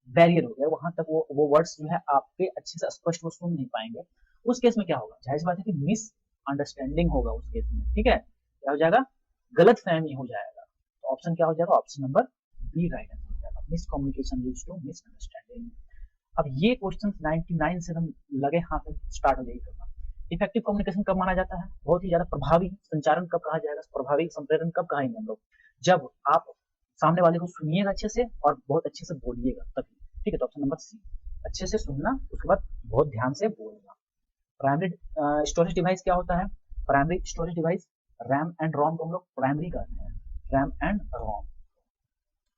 बैरियर हो गया, वहां तक वो वर्ड्स जो है आपके अच्छे से स्पष्ट वो सुन नहीं पाएंगे, उस केस में क्या होगा, जाहिर बात है कि मिस अंडरस्टैंडिंग होगा उस केस में, ठीक है, क्या हो जाएगा, गलत फहमी हो जाएगा, तो ऑप्शन क्या हो जाएगा, option number B right answer हो जाएगा, मिसकम्युनिकेशन लीड्स टू मिसअंडरस्टैंडिंग। अब ये क्वेश्चन 99 से एकदम लगे हाथ स्टार्ट हो जाएगी करना। इफेक्टिव कम्युनिकेशन कब माना जाता है, बहुत ही ज्यादा प्रभावी संचारण कब कहा जाएगा, प्रभावी संप्रेरण कब कहेंगे हम लोग, जब आप सामने वाले को सुनिएगा अच्छे से और बहुत अच्छे से बोलिएगा तभी, ठीक है। तो ऑप्शन नंबर सी, अच्छे से सुनना, उसके बाद बहुत ध्यान से बोलना। प्राइमरी स्टोरेज डिवाइस क्या होता है, primary storage device RAM and ROM को हम लोग प्राइमरी कहते हैं, रैम एंड रोम।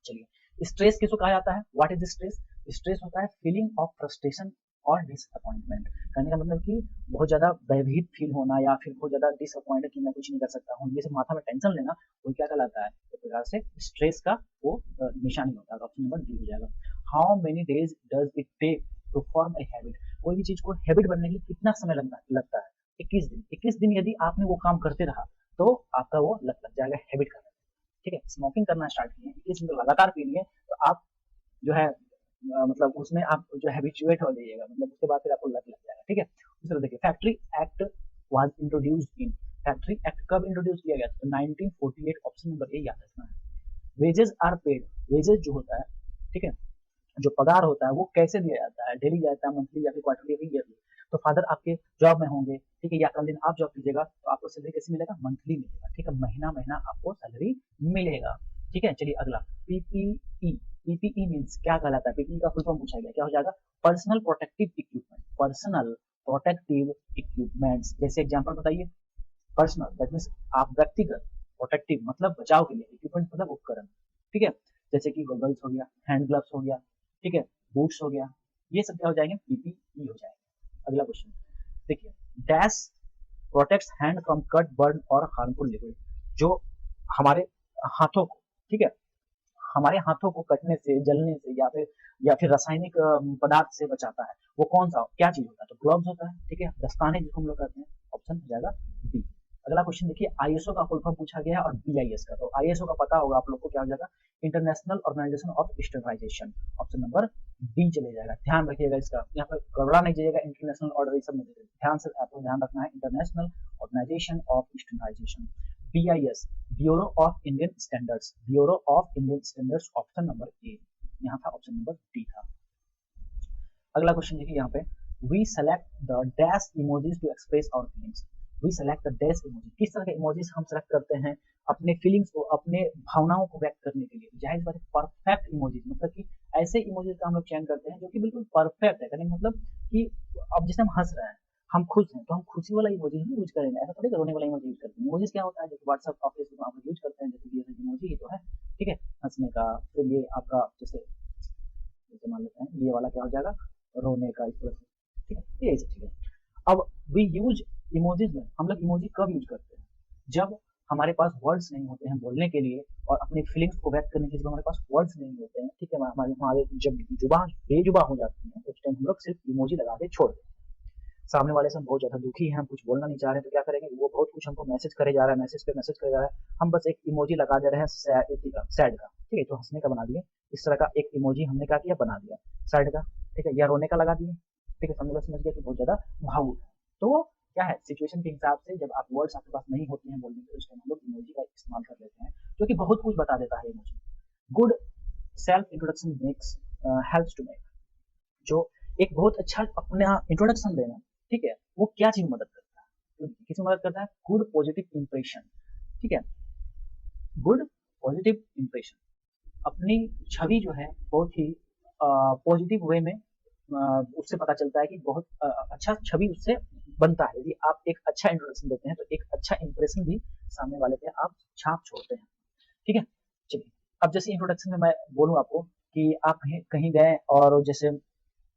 चलिए स्ट्रेस किसको कहा जाता है, व्हाट इज स्ट्रेस, स्ट्रेस होता है फीलिंग ऑफ फ्रस्ट्रेशन और डिसअपॉइंटमेंट, कहने का मतलब कि बहुत ज्यादा भयभीत फील होना या फिर बहुत ज्यादा डिसअपॉइंटेड कि मैं कुछ नहीं कर सकता हूँ, ये सब माथा में टेंशन लेना, वो क्या कहलाता है, एक प्रकार से स्ट्रेस का वो निशानी होता है, ऑप्शन नंबर डी हो जाएगा। How many days does it take to form a habit, कोई भी चीज को हैबिट बनने के लिए कितना समय लगता है, 21 दिन, 21 दिन यदि आपने वो काम करते रहा तो आपका वो लग जाएगा हैबिट करने, ठीक है। स्मोकिंग करना स्टार्ट किए, 21 दिन लगातार पी लिए, तो आप जो है मतलब उसमें आप जो हैबिचुएट हो जाइएगा, मतलब उसके बाद फिर आपको लग जाएगा, ठीक है। दूसरा देखिए, factory act was introduced in, factory act कब इंट्रोड्यूस किया गया, तो 1948, ऑप्शन नंबर ए याद रखना है। वेजेस आर पेड, वेजेस जो होता है, ठीक है, जो पगार होता है वो कैसे दिया जाता है, डेली जाता है, मंथली या फिर क्वार्टरली या फिर ईयरली, तो फादर आपके जॉब में होंगे, ठीक है, या कल दिन आप जॉब कीजिएगा तो आपको सैलरी कैसे मिलेगा, मंथली मिलेगा, ठीक है, महीना महीना आपको सैलरी मिलेगा, ठीक है। चलिए अगला, पीपीई, पीपीई मींस क्या कहलाता है, पीपीई का फुल फॉर्म पूछा गया, क्या हो जाएगा, personal protective equipment, personal protective equipments, जैसे एग्जांपल बताइए, पर्सनल दैट मींस आप व्यक्तिगत, प्रोटेक्टिव मतलब बचाव के लिए, इक्विपमेंट मतलब उपकरण, ठीक है, जैसे कि गॉगल्स हो गया, हैंड ग्लव्स हो गया, ठीक है, बूट्स हो गया, ये सब क्या हो जाएंगे, पीपीई हो जाएंगे। अगला क्वेश्चन देखिए, dash protects hand from cut, burn और हार्मफुल लिक्विड, जो हमारे हाथों को, ठीक है, हमारे हाथों को कटने से, जलने से या फिर रासायनिक पदार्थ से बचाता है, वो कौन सा क्या चीज होता है, तो ग्लव्स होता है, ठीक है, दस्ताने जिसको हम लोग कहते हैं, ऑप्शन हो जाएगा बी। अगला क्वेश्चन देखिए, आईएसओ का फुल फॉर्म पूछा गया है और बीआईएस का। तो आईएसओ का पता होगा आप लोग को, क्या हो जाएगा, international organisation of standardisation. Option number D चले जाएगा। ध्यान रखिएगा इसका, यहाँ पर गड़बड़ा नहीं जाइएगा, इंटरनेशनल ऑर्डर ये सब में ध्यान से आपको ध्यान रखना है, international organisation of standardisation. BIS, bureau of Indian standards, bureau of Indian standards, option number A यहाँ था, ऑप्शन नंबर डी था। अगला क्वेश्चन देखिए यहाँ पे, we select the dash emojis to express our feelings. We select the dash emoji, किस तरह के इमोजीज हम सेलेक्ट करते हैं अपने फीलिंग्स को, अपने भावनाओं को व्यक्त करने के लिए। जाहिर बात है, परफेक्ट इमोजीज, मतलब कि ऐसे इमोजीज का हम लोग चयन करते हैं जो कि बिल्कुल परफेक्ट है। कहने का मतलब कि अब जैसे हम हंस रहे हैं, हम खुश हैं, तो हम खुशी वाला इमोजी ही यूज करेंगे, ऐसा थोड़ी रोने वाला इमोजी यूज करते हैं। इमोजीज क्या होता है, जैसे व्हाट्सएप और फेसबुक आप यूज करते हैं, जैसे कि इमोजी ही तो है, ठीक है, हंसने का। फिर ये आपका जैसे जैसे मान लेते हैं ये वाला क्या हो जाएगा, रोने का, इस तरह से, ठीक है, यही सब चीजें। अब वी यूज इमोजीज में हम लोग इमोजी कब यूज करते हैं, जब हमारे पास वर्ड्स नहीं होते हैं बोलने के लिए और अपनी फीलिंग्स को व्यक्त करने के लिए, जब हमारे पास वर्ड्स नहीं होते हैं, ठीक है, हमारे हमारे जब जुबान बेजुबान हो जाती है, उस टाइम हम लोग सिर्फ इमोजी लगा के छोड़ देते हैं। सामने वाले से हम बहुत ज्यादा दुखी हैं, हम कुछ बोलना नहीं चाह रहे, तो क्या करेंगे, वो बहुत कुछ हमको मैसेज करे जा रहा है, मैसेज पे मैसेज करे जा रहा है, हम बस एक इमोजी लगा दे रहे हैं सैड का, ठीक है, तो हंसने का बना दिए, इस तरह का एक इमोजी हमने क्या किया, बना दिया सैड का, ठीक है, या रोने का लगा दिए, ठीक है, समझ गया कि बहुत ज्यादा भावुक है। तो क्या है, सिचुएशन के हिसाब से जब आप वर्ड्स आपके पास नहीं होते हैं बोलने के, उस टाइम हम लोग इमोजी का इस्तेमाल कर लेते हैं, जो कि बहुत कुछ बता देता है emoji. Good self introduction makes helps to make, जो एक बहुत अच्छा अपना इंट्रोडक्शन देना, ठीक है, वो क्या चीज मदद करता है, तो किसमें मदद करता है, गुड पॉजिटिव इंप्रेशन, ठीक है, गुड पॉजिटिव इंप्रेशन, अपनी छवि जो है बहुत ही पॉजिटिव वे में उससे पता चलता है कि बहुत अच्छा छवि उससे बनता है। यदि आप एक अच्छा इंट्रोडक्शन देते हैं तो एक अच्छा इंप्रेशन भी सामने वाले पे आप छाप छोड़ते हैं, ठीक है। चलिए, अब जैसे इंट्रोडक्शन में मैं बोलूँ आपको कि आप कहीं गए और जैसे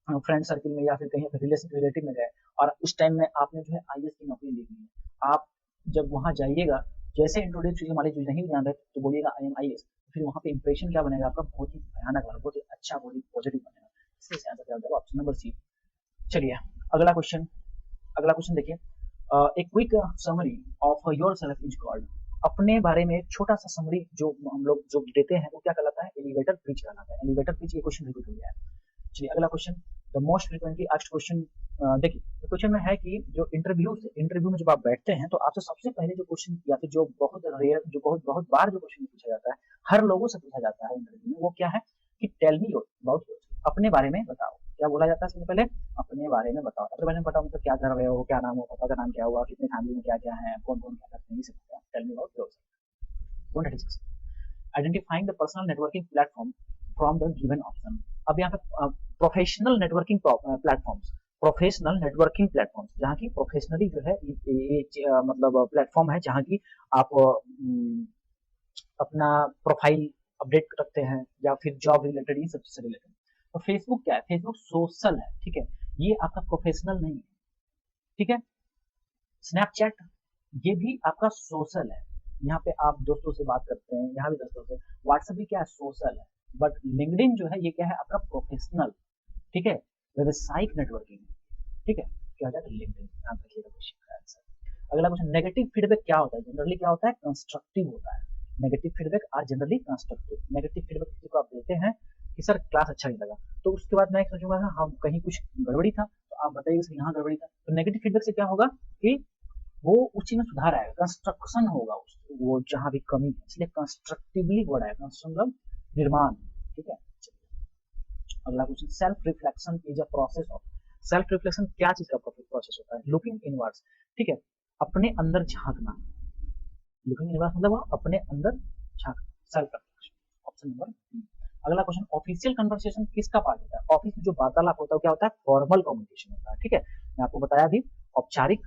फ्रेंड सर्किल में या फिर कहीं रिलेटिव में गए और उस टाइम में आपने जो है आईएएस की नौकरी ली है, आप जब वहां जाइएगा, जैसे इंट्रोड्यूस कीजिए, मान लीजिए नहीं जान रहे तो बोलिएगा आई एम आईएएस, फिर वहां पे इंप्रेशन क्या बनेगा आपका, बहुत ही भयानक वाला, बहुत ही अच्छा, बहुत ही पॉजिटिव बनेगा। इसलिए आंसर क्या हो जाएगा, ऑप्शन नंबर सी। चलिए अगला क्वेश्चन, देखिए, एक quick summary of your self is called. अपने बारे में एक छोटा सा समरी जो हम लोग जो देते हैं वो क्या कहलाता है, एलिवेटर पिच कहलाता है। एलिवेटर पिच, ये क्वेश्चन रिपीट हो गया है। चलिए अगला question, the most frequently asked question. देखिए क्वेश्चन में है कि जो इंटरव्यू में जब आप बैठते हैं तो आपसे सबसे पहले जो क्वेश्चन या फिर जो बहुत रेयर, जो बहुत बहुत बार जो क्वेश्चन पूछा जाता है, हर लोगों से पूछा जाता है इंटरव्यू में, वो क्या है कि टेल मी अबाउट योरसेल्फ, अपने बारे में बताओ। क्या बोला जाता है सबसे पहले, अपने बारे में बताओ। अपने बारे में बताओ मतलब क्या कर रहे हो, क्या नाम हो, पापा का नाम क्या हुआ, कितने फैमिली में क्या क्या है, कौन कौन क्या करते हैं, ये सब tell me about yourself. Don't discuss. Identifying the personal networking platform from the given option. अब यहाँ पे professional networking platforms, professional networking platforms, जहाँ की प्रोफेशनली जो है मतलब प्लेटफॉर्म है जहाँ की आप अपना प्रोफाइल अपडेट रखते हैं या फिर जॉब रिलेटेड, इन सब से रिलेटेड। तो फेसबुक क्या है, फेसबुक सोशल है, ठीक है, ये आपका प्रोफेशनल नहीं है, ठीक है। स्नैपचैट ये भी आपका सोशल है, यहाँ पे आप दोस्तों से बात करते हैं, यहाँ भी दोस्तों से। व्हाट्सएप भी क्या है, सोशल है। बट लिंक्डइन जो है ये क्या है, आपका प्रोफेशनल, ठीक है, व्यावसायिक नेटवर्किंग, ठीक है, क्या हो जाएगा लिंक्डइन। ध्यान रखिएगा क्वेश्चन का आंसर। अगला क्वेश्चन, नेगेटिव फीडबैक क्या होता है, जनरली क्या होता है, कंस्ट्रक्टिव होता है। Negative feedback are generally constructive. Negative feedback किसी को आप देते हैं कि सर क्लास अच्छा नहीं लगा, तो उसके बाद मैं सोचूंगा ना हम कहीं कुछ गड़बड़ी था तो आप बताइए सर यहाँ गड़बड़ी था। तो नेगेटिव फीडबैक से क्या होगा कि वो उस चीज में सुधार आएगा, कंस्ट्रक्शन होगा उस वो जहां भी कमी है, इसलिए कंस्ट्रक्टिवली वर्ड आएगा, मतलब निर्माण, ठीक है। अगला question, self reflection is a process of. Self reflection क्या चीज का प्रोसेस होता है, लुकिंग इनवर्ड्स, ठीक है, अपने अंदर झांकना। लुकिंग इनवर्ड्स मतलब अपने अंदर झांकना, self reflection, option number B. अगला क्वेश्चन, ऑफिशियल कन्वर्सेशन किसका पार्ट होता है, ऑफिस में जो वार्तालाप होता है क्या होता है, फॉर्मल कम्युनिकेशन होता है, ठीक है, मैं आपको बताया अभी, औपचारिक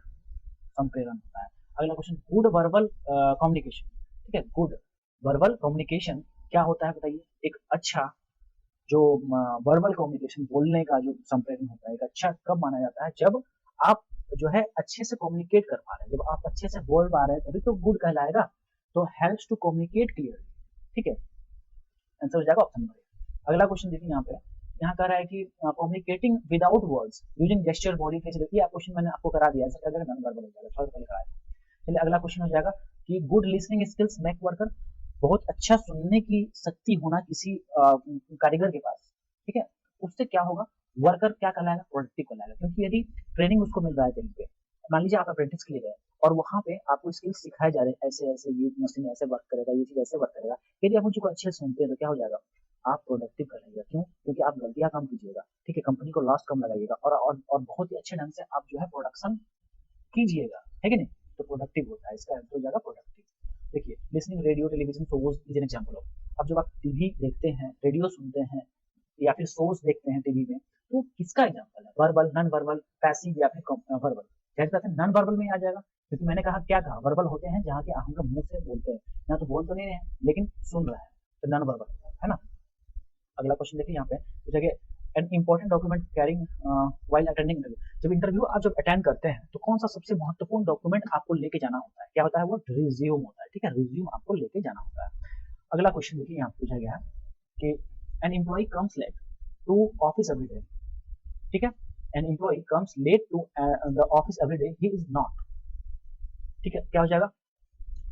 संप्रेरण होता है। अगला क्वेश्चन, गुड वर्बल कम्युनिकेशन, ठीक है, गुड वर्बल कम्युनिकेशन क्या होता है बताइए। एक अच्छा जो वर्बल कम्युनिकेशन, बोलने का जो संप्रेरण होता है, एक अच्छा कब माना जाता है, जब आप जो है अच्छे से कम्युनिकेट कर पा रहे हैं, जब आप अच्छे से बोल पा रहे हैं तभी तो गुड कहलाएगा। तो हेल्प्स टू कम्युनिकेट क्लियरली, ठीक है, आंसर हो जाएगा ऑप्शन नंबर। अगला क्वेश्चन देखिए यहाँ पे, यहाँ कह रहा है कि communicating without words using gesture body face. देखिए क्वेश्चन मैंने आपको करा दिया, ऐसा क्या मैंने गड़बड़ हो जाएगा, थोड़ा पहले कराया। चलिए अगला क्वेश्चन हो जाएगा कि good listening skills make worker, बहुत अच्छा सुनने की शक्ति होना किसी कारीगर के पास, ठीक है, उससे क्या होगा, वर्कर क्या कहलाएगा, प्रोडक्टिव कहलाएगा। क्योंकि यदि ट्रेनिंग उसको मिल रहा है कहीं पे, मान लीजिए आप अप्रेंटिस के लिए गए और वहाँ पे आपको स्किल्स सिखाए जा रहे हैं, ऐसे ऐसे ये मशीन ऐसे वर्क करेगा, ये चीज ऐसे वर्क करेगा, यदि आप उनको अच्छे से सुनते हैं तो क्या हो जाएगा, आप प्रोडक्टिव करेंगे। क्यों? क्योंकि आप गलतियां कम कीजिएगा, ठीक है, कंपनी को लॉस कम लगाइएगा और बहुत ही अच्छे ढंग से आप जो है प्रोडक्शन कीजिएगा, है कि नहीं, तो प्रोडक्टिव होता है, इसका आंसर हो जाएगा प्रोडक्टिव। देखिए listening radio television shows is an example of, अब जब आप टीवी देखते हैं, रेडियो सुनते हैं या फिर शोज देखते हैं टीवी में, तो किसका एग्जांपल है, वर्बल, नॉन वर्बल, पैसिव या फिर वर्बल। जाहिर बात है नॉन वर्बल में आ जाएगा, क्योंकि मैंने कहा क्या कहा, वर्बल होते हैं जहाँ के हम लोग मुंह से बोलते हैं, यहाँ तो बोल तो नहीं रहे हैं लेकिन सुन रहे हैं, तो नॉन वर्बल है ना। अगला क्वेश्चन देखिए यहाँ पे पूछा गया an important document carrying while attending interview, जब इंटरव्यू आप जब अटेंड करते हैं तो कौन सा सबसे महत्वपूर्ण डॉक्यूमेंट आपको लेके जाना होता है, क्या होता है, वो रिज्यूम होता है, ठीक है, रिज्यूम आपको लेके जाना होता है। अगला क्वेश्चन देखिए यहाँ पूछा गया है कि an employee comes late to office every day, ठीक है, an employee comes late to the office every day, he is not, ठीक है, क्या हो जाएगा,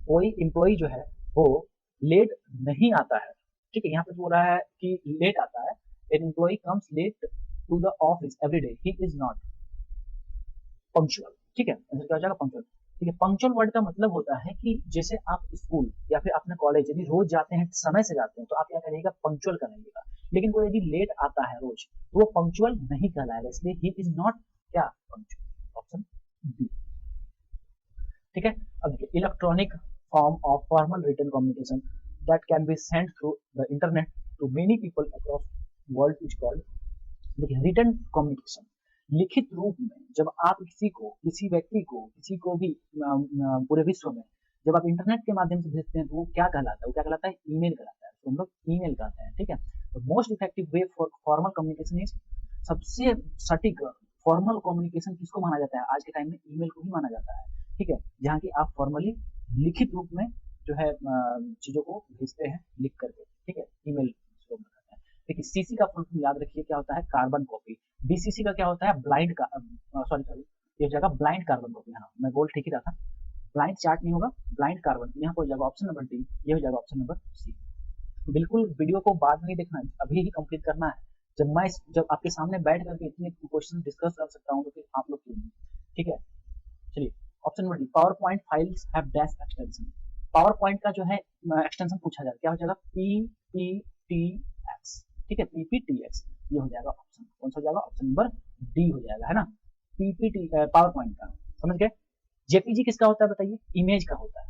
कोई एम्प्लॉय जो है वो लेट नहीं आता है, ठीक है, यहाँ पे बोल रहा है कि लेट आता है, an employee comes late to the office every day, he is not punctual, ठीक है, आंसर क्या हो जाएगा, पंक्चुअल। ठीक है, पंक्चुअल वर्ड का मतलब होता है कि जैसे आप स्कूल या फिर अपने कॉलेज यदि रोज जाते हैं, समय से जाते हैं, तो आप क्या करिएगा, पंक्चुअल करिएगा। लेकिन वो यदि लेट आता है रोज तो वो पंक्चुअल नहीं कहलाएगा, इसलिए ही इज नॉट क्या, पंक्चुअल, ऑप्शन बी। ठीक है, अब देखिए electronic form of formal written communication that can be send through the internet to many people across world is called, देखिए रिटन कम्युनिकेशन, लिखित रूप में जब आप किसी को, किसी व्यक्ति को, किसी को भी पूरे विश्व में जब आप इंटरनेट के माध्यम से भेजते हैं तो वो क्या कहलाता है, वो क्या कहलाता है, ईमेल कहलाता है, तो हम लोग ईमेल कहते हैं, ठीक है। तो most effective way for formal communication is, सबसे सटीक फॉर्मल कम्युनिकेशन किसको माना जाता है, आज के टाइम में ईमेल को ही माना जाता है, ठीक है, जहाँ की आप फॉर्मली लिखित रूप में जो है चीजों को भेजते हैं लिख करके, ठीक है, ईमेल इसको कहते हैं। देखिए सीसी का फुल फॉर्म याद रखिए क्या होता है, कार्बन कॉपी, बीसीसी का क्या होता है, ब्लाइंड का, सॉरी सॉरी ये हो जाएगा ब्लाइंड कार्बन कॉपी, हाँ मैं बोल ठीक ही रहा था, ब्लाइंड चार्ट नहीं होगा, ब्लाइंड कार्बन, यहाँ पर हो जाएगा ऑप्शन नंबर डी, ये हो जाएगा ऑप्शन नंबर सी। बिल्कुल वीडियो को बाद में नहीं देखना है, अभी ही कंप्लीट करना है, जब आपके सामने बैठ करके इतने क्वेश्चन डिस्कस कर सकता हूँ तो फिर आप लोग क्यों नहीं, ठीक है। चलिए option number D, power point files have dash extension, power point का जो है एक्सटेंशन पूछा जाएगा, क्या हो जाएगा, PPTX, ठीक है, PPTX, ये हो जाएगा ऑप्शन, कौन सा हो जाएगा, ऑप्शन नंबर डी हो जाएगा, है ना, PPT पावर पॉइंट का, समझ गए। जेपीजी किसका होता है बताइए, इमेज का होता है,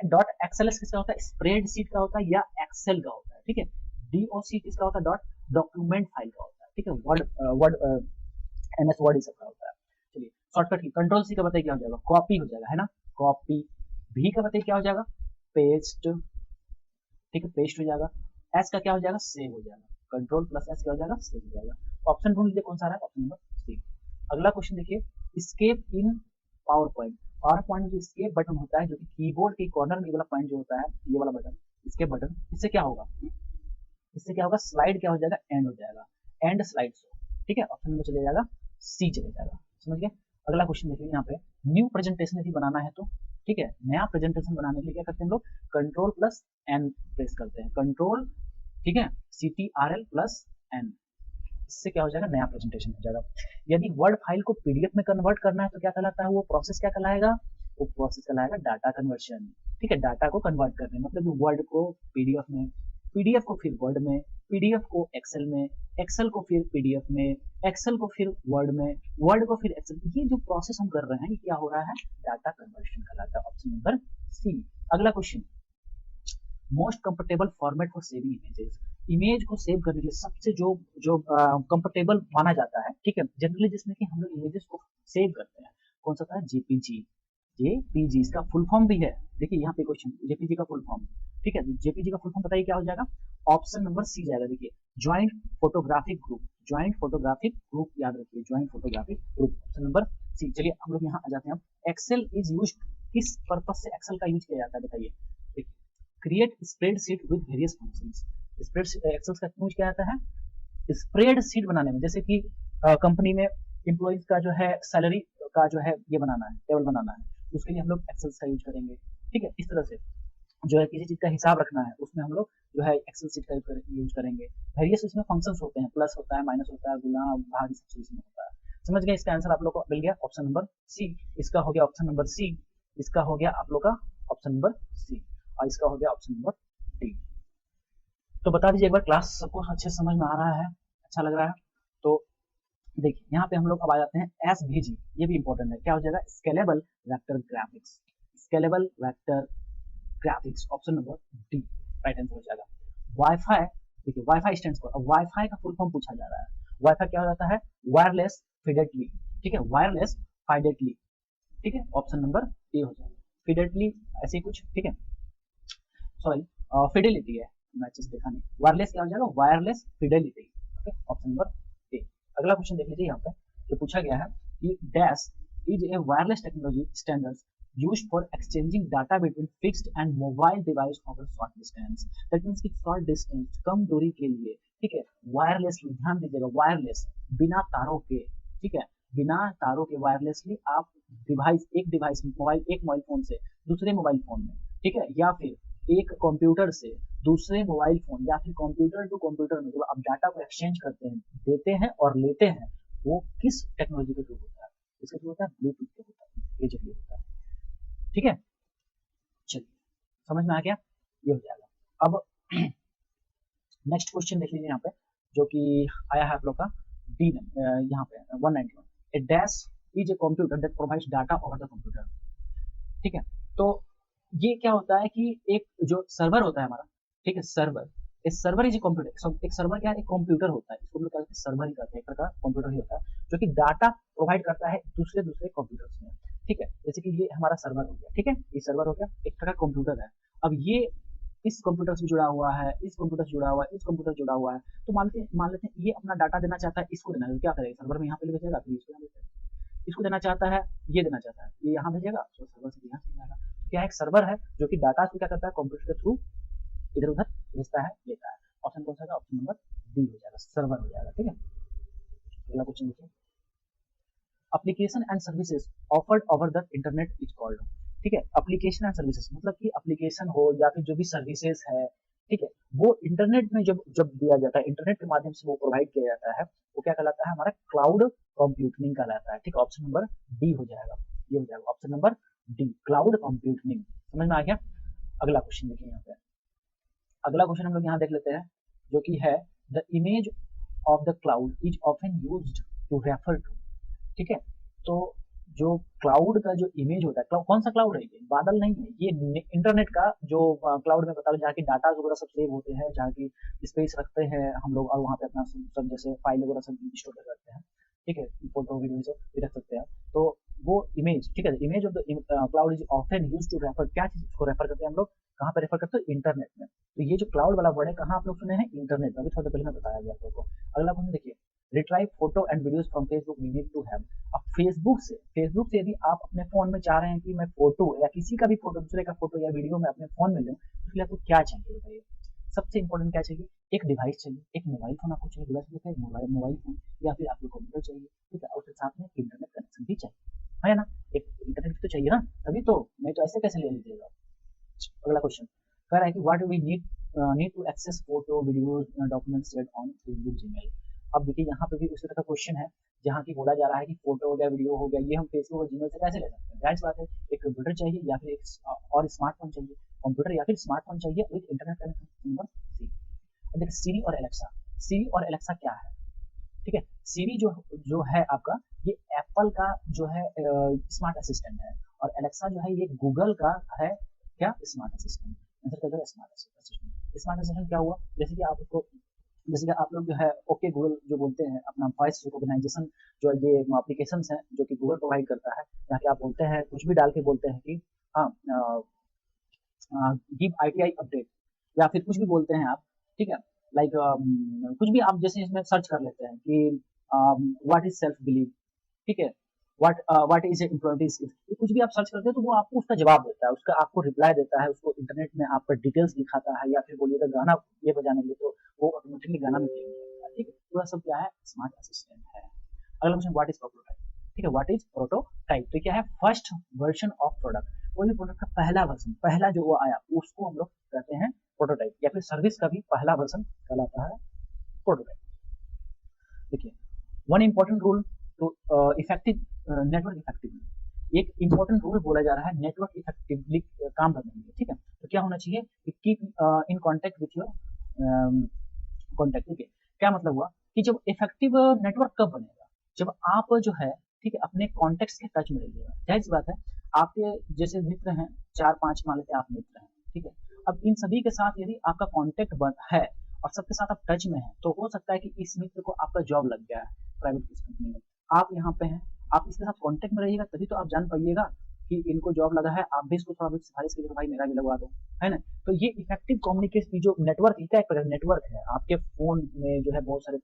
डॉट एक्सएलएस किसका होता है, स्प्रेड शीट का होता है या एक्सेल का होता है, ठीक है, डीओसी किसका होता है, डॉट डॉक्यूमेंट फाइल का होता है, ठीक है, वर्ड एमएस वर्ड इस सबका होता है। चलिए शॉर्टकट की, कंट्रोल सी का बताइए क्या हो जाएगा, कॉपी हो जाएगा, है ना, कॉपी, भी का बताइए क्या हो जाएगा, पेस्ट, ठीक है, पेस्ट हो जाएगा, एस का क्या हो जाएगा, सेव हो जाएगा, कंट्रोल प्लस एस क्या हो जाएगा, सेव हो जाएगा। ऑप्शन ढूंढ लीजिए कौन सा आ रहा है, ऑप्शन नंबर सी। अगला क्वेश्चन देखिए, स्केप इन पावर पॉइंट, पावर पॉइंट में जो स्केप बटन होता है जो कि कीबोर्ड के कॉर्नर में वाला पॉइंट जो होता है, ये वाला बटन, स्केप बटन, इससे क्या होगा, इससे क्या होगा, स्लाइड क्या हो जाएगा, एंड हो जाएगा, एंड स्लाइड शो, ठीक है, ऑप्शन में चले जाएगा सी चले जाएगा, समझ गए। अगला क्वेश्चन देखिए यहाँ पे, न्यू प्रेजेंटेशन यदि बनाना है तो, ठीक है, नया प्रेजेंटेशन बनाने के लिए क्या करते हैं हम लोग, कंट्रोल प्लस एन प्रेस करते हैं, कंट्रोल, ठीक है, CTRL प्लस एन, इससे क्या हो जाएगा, नया प्रेजेंटेशन हो जाएगा। यदि वर्ड फाइल को पीडीएफ में कन्वर्ट करना है तो क्या कहलाता है, वो प्रोसेस क्या कहलाएगा, वो प्रोसेस कहलाएगा डाटा कन्वर्शन, ठीक है, डाटा को कन्वर्ट करने, मतलब वर्ड को पीडीएफ में, पीडीएफ को फिर वर्ड में, पीडीएफ को एक्सेल में, एक्सेल को फिर पीडीएफ में, एक्सेल को फिर वर्ड में, वर्ड को फिर एक्सेल, ये जो प्रोसेस हम कर रहे हैं ये क्या हो रहा है, डाटा कन्वर्शन कहलाता है, ऑप्शन नंबर सी। अगला question, most comfortable format for saving images, image को सेव करने के लिए सबसे जो जो कंफर्टेबल माना जाता है, ठीक है, जनरली जिसमें कि हम लोग इमेजेस को सेव करते हैं, कौन सा था, जेपीजी, जेपीजी इसका फुल फॉर्म भी है, देखिए यहाँ पे क्वेश्चन, जेपीजी का फुल फॉर्म, ठीक है, जेपीजी का फुल फॉर्म बताइए क्या हो जाएगा, ऑप्शन नंबर सी जाएगा, देखिए joint photographic group, joint photographic group याद रखिए, joint photographic group, option number C. चलिए हम लोग यहाँ आ जाते हैं, एक्सेल इज यूज, किस पर्पज से एक्सेल का यूज किया जाता है बताइए, देखिए create spreadsheet with various functions, spread Excel का यूज किया जाता है स्प्रेड शीट बनाने में, जैसे कि कंपनी में एम्प्लॉइज का जो है सैलरी का जो है ये बनाना है, टेबल बनाना है, उसके लिए हम लोग एक्सेल का यूज करेंगे। ठीक है, इस तरह से जो है किसी चीज़ का हिसाब रखना है उसमें हम लोग जो है एक्सेल शीट का यूज करेंगे। वेरियस इसमें फंक्शंस होते हैं, प्लस होता है, माइनस होता है, गुणा भाग, सब चीज़ में होता है। समझ गए? इसका आंसर आप लोग को मिल गया ऑप्शन नंबर सी। इसका हो गया ऑप्शन नंबर सी। इसका हो गया आप लोग का ऑप्शन नंबर सी, और इसका हो गया ऑप्शन नंबर डी। तो बता दीजिए एक बार, क्लास सबको अच्छे से समझ में आ रहा है, अच्छा लग रहा है? तो देखिए यहाँ पे हम लोग अब आ जाते हैं एसवीजी। ये भी इंपॉर्टेंट है, क्या हो जाएगा? Scalable vector graphics. Scalable vector graphics, option number D right answer हो जाएगा। वाईफाई, देखिए वाईफाई स्टैंड्स फॉर, अब वाईफाई का फुल फॉर्म पूछा जा रहा है। वाईफाई क्या हो जाता है? वायरलेस फिडेटली। ठीक है, वायरलेस फाइडेटली। ठीक है, ऑप्शन नंबर ए हो जाएगा। फिडेटली ऐसे ही कुछ, ठीक है, सॉरी फिडेलिटी है, मैचेस देखा नहीं। वायरलेस क्या हो जाएगा? Wireless Fidelity. Okay, option number ए। अगला क्वेश्चन देख लीजिए यहाँ पे, जो पूछा गया है कि dash is A wireless technology standards used for exchanging data between fixed and mobile device over short distance. That means कि short distance, कम दूरी के लिए, ठीक है, वायरलेसली, ध्यान दीजिएगा, वायरलेस, बिना तारों के, ठीक है, बिना तारों के वायरलेसली आप डिवाइस मोबाइल, एक मोबाइल फोन से दूसरे मोबाइल फोन में, ठीक है, या फिर एक कंप्यूटर से दूसरे मोबाइल फोन, या फिर कंप्यूटर टू कंप्यूटर में जब आप डाटा को एक्सचेंज करते हैं, देते हैं और लेते हैं, वो किस टेक्नोलॉजी के थ्रू होता है? इसके थ्रू होता है ब्लूटूथ के होता है, ये जरिए होता है। ठीक है, चलिए समझ में आ गया, ये हो जाएगा। अब नेक्स्ट क्वेश्चन देख लीजिए यहाँ पे, जो कि आया है आप लोग का डी यहाँ पे 191। A dash is a computer that provides data over the computer. ठीक है, तो ये क्या होता है कि एक जो सर्वर होता है हमारा, ठीक है, सर्वर, इस सर्वर इज ए कंप्यूटर। एक सर्वर क्या है? एक कंप्यूटर होता है, इसको हम लोग कहते हैं सर्वर ही कहते हैं, एक प्रकार कंप्यूटर ही होता है, जो कि डाटा प्रोवाइड करता है दूसरे दूसरे कंप्यूटर्स में। ठीक है, जैसे कि ये हमारा सर्वर हो गया, ठीक है, ये सर्वर हो गया, एक प्रकार कंप्यूटर है। अब ये इस कंप्यूटर से जुड़ा हुआ है, इस कंप्यूटर से जुड़ा हुआ है, इस कंप्यूटर से जुड़ा हुआ है, तो मान लेते हैं ये अपना डाटा देना चाहता है, इसको देना है, तो क्या करेगा? सर्वर में यहाँ पे भेजेगा, फिर इसको यहाँ भेजेगा। इसको देना चाहता है, ये देना चाहता है, ये यहाँ भेजेगा, तो सर्वर से यहाँ से जाएगा। क्या है? एक सर्वर है जो कि डाटा को क्या करता है? कंप्यूटर के थ्रू इधर उधर भेजता है, लेता है। ऑप्शन कौन सा है? ऑप्शन नंबर डी हो जाएगा, सर्वर हो जाएगा। ठीक है, अगला क्वेश्चन देखिए, application and services offered over the internet is called. ठीक है, एप्लीकेशन एंड सर्विसेज मतलब कि एप्लीकेशन हो या फिर जो भी सर्विसेज है, ठीक है, वो इंटरनेट में जब जब दिया जाता है, इंटरनेट के माध्यम से वो प्रोवाइड किया जाता है, वो क्या कहलाता है? हमारा क्लाउड कंप्यूटिंग कहलाता है। ठीक है, ऑप्शन नंबर डी हो जाएगा, ये हो जाएगा option number D, cloud computing. समझ में आ गया? अगला क्वेश्चन देखिए यहाँ पे, अगला क्वेश्चन हम लोग यहाँ देख लेते हैं, जो कि है the image of the cloud is often used to refer to. ठीक है, तो जो क्लाउड का जो इमेज होता है, क्लाउड कौन सा क्लाउड है? ये बादल नहीं है, ये इंटरनेट का जो क्लाउड में पता जहाँ की डाटा वगैरह सब सेव होते हैं, जहाँ की स्पेस रखते हैं हम लोग, और वहाँ पे अपना सब जैसे फाइल वगैरह सब स्टोर कर रखते हैं। ठीक है, फोटो वीडियो सब भी रख सकते हैं, तो वो इमेज, ठीक है, image of the cloud is often used to refer, क्या चीज को रेफर करते हैं हम लोग? कहाँ पे रेफर करते हैं? इंटरनेट में। तो ये जो क्लाउड वाला वर्ड है, कहाँ आप लोग सुने हैं? इंटरनेट में। अभी थोड़ा पहले मैं बताया गया आप लोगों को। अगला क्वेश्चन देखिए, retrieve photo and videos from Facebook we need to have. अब फेसबुक से यदि आप अपने फोन में चाह रहे हैं कि मैं फोटो या किसी का भी फोटो, दूसरे का फोटो या वीडियो में अपने फोन में लूं, तो इसके लिए आपको क्या चाहिए बताइए? सबसे इंपॉर्टेंट क्या चाहिए? एक डिवाइस चाहिए, एक मोबाइल फोन आपको चाहिए, डिवाइस एक मोबाइल फोन, या फिर आपको कंप्यूटर चाहिए। ठीक है, और फिर साथ में इंटरनेट कनेक्शन भी चाहिए, है ना? एक इंटरनेट तो चाहिए ना, तभी तो, नहीं तो ऐसे कैसे ले लीजिएगा। अगला क्वेश्चन कह रहा है कि what do we need to access photo videos documents shared on Facebook Gmail. अब देखिए यहाँ पे भी उसी तरह का क्वेश्चन है, जहाँ की बोला जा रहा है कि फोटो हो गया, वीडियो हो गया, ये हम फेसबुक और जीमेल से कैसे ले सकते हैं? जाहिर बात है, एक कंप्यूटर चाहिए या फिर एक और स्मार्टफोन चाहिए, कंप्यूटर या फिर स्मार्टफोन चाहिए with internet connection. Number C. अब देखिए सीरी और एलेक्सा, सीरी और एलेक्सा क्या है? ठीक है, सीरी जो जो है आपका, ये एप्पल का जो है स्मार्ट असिस्टेंट है, और एलेक्सा जो है ये गूगल का है, क्या? Smart assistant. आंसर क्या है? Smart assistant. स्मार्ट असिस्टेंट क्या हुआ? जैसे कि आप उसको, जैसे कि आप लोग जो है ओके गूगल जो बोलते हैं, अपना वॉइस रिकॉग्नाइजेशन जो ये एप्लीकेशंस हैं जो कि गूगल प्रोवाइड करता है, जहाँ कि आप बोलते हैं, कुछ भी डाल के बोलते हैं कि हाँ गिव आईटीआई अपडेट, या फिर कुछ भी बोलते हैं आप, ठीक है, लाइक कुछ भी आप जैसे इसमें सर्च कर लेते हैं कि व्हाट इज सेल्फ बिलीव, ठीक है, व्हाट इज इम्प्रोरिटीज, कुछ भी आप सर्च करते हैं तो वो आपको उसका जवाब देता है, उसका आपको रिप्लाई देता है, उसको इंटरनेट में आपका डिटेल्स दिखाता है, या फिर बोलिएगा गाना ये बजाने के तो वो ऑटोमेटिकली गाना में चेंज करता है। ठीक है, पूरा सब क्या है? स्मार्ट असिस्टेंट है। अगला क्वेश्चन, व्हाट इज प्रोटोटाइप? ठीक है, व्हाट इज प्रोटोटाइप, तो क्या है फर्स्ट वर्जन ऑफ प्रोडक्ट, कोई भी प्रोडक्ट का पहला वर्जन, पहला जो वो आया उसको हम लोग कहते हैं प्रोटोटाइप, या फिर सर्विस का भी पहला वर्जन कहलाता है प्रोटोटाइप। देखिए one important rule to effective network effectively, एक इंपॉर्टेंट रूल बोला जा रहा है नेटवर्क इफेक्टिवली काम करने के लिए, ठीक है, तो क्या होना चाहिए कि keep in contact with your contact, ठीक है, क्या मतलब हुआ कि जब इफेक्टिव नेटवर्क कब बनेगा, जब आप जो है ठीक है अपने कॉन्टेक्ट्स के टच में रहिएगा, जाहिर सी बात है आपके जैसे मित्र हैं, 4-5 मान लेते हैं आप मित्र हैं, ठीक है, अब इन सभी के साथ यदि आपका कॉन्टेक्ट है और सबके साथ आप टच में हैं, तो हो सकता है कि इस मित्र को आपका जॉब लग गया है प्राइवेट किसी कंपनी में, आप यहाँ पे हैं, आप इसके साथ कॉन्टेक्ट में रहिएगा तभी तो आप जान पाइएगा कि इनको जॉब लगा है, आप भी इसको थोड़ा बहुत सिफारिश कीजिए, भाई मेरा भी लगवा दो, है ना, तो ये इफेक्टिव कम्युनिकेशन की जो नेटवर्क एक प्रकार नेटवर्क है, आपके फोन में जो है बहुत सारे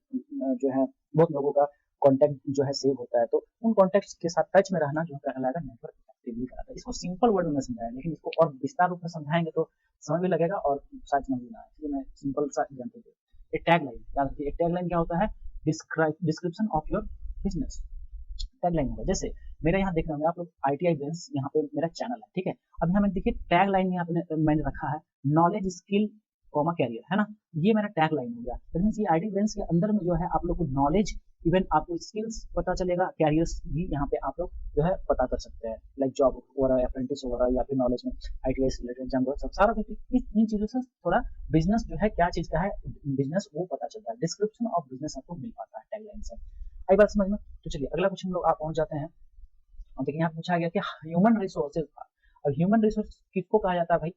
जो है बहुत लोगों का कॉन्टैक्ट जो है सेव होता है, तो उन कॉन्टैक्ट्स के साथ टच में रहना जो कहलाएगा नेटवर्क इफेक्टिवली कहलाता है। इसको सिंपल वर्ड में समझाया, लेकिन इसको और विस्तार रूप में समझाएंगे तो समय भी लगेगा और शायद समझ में ना आए, इसलिए मैं सिंपल सा एग्जाम्पल दूँ। एक टैग लाइन याद रखिए, एक टैग लाइन क्या होता है, description of your business, tag line होगा, जैसे मेरा यहाँ देख रहे होंगे आप लोग ITI ब्रेन्स, यहाँ पे मेरा चैनल है, ठीक है, अब यहाँ में देखिए टैग लाइन यहाँ पे मैंने रखा है नॉलेज स्किल कॉमा कैरियर, है ना, ये मेरा टैग लाइन हो गया, तो मींस ये ITI ब्रेन्स के अंदर में जो है आप लोग को नॉलेज, इवन आपको स्किल्स पता चलेगा, कैरियर्स भी यहाँ पे आप लोग जो है पता कर सकते हैं, लाइक जॉब वगैरह, अप्रेंटिस वगैरह, या फिर नॉलेज में ITI से रिलेटेड एग्जाम सब सारा कुछ इन चीजों से थोड़ा बिजनेस जो है क्या चीज का है बिजनेस वो पता चलता है, डिस्क्रिप्शन ऑफ बिजनेस आपको मिल पाता है टैग लाइन से। आई बात समझ में, तो चलिए अगला क्वेश्चन लोग आप पहुंच जाते हैं, और देखिए यहाँ पूछा गया कि ह्यूमन रिसोर्सेज, अब ह्यूमन रिसोर्स किसको कहा जाता है भाई,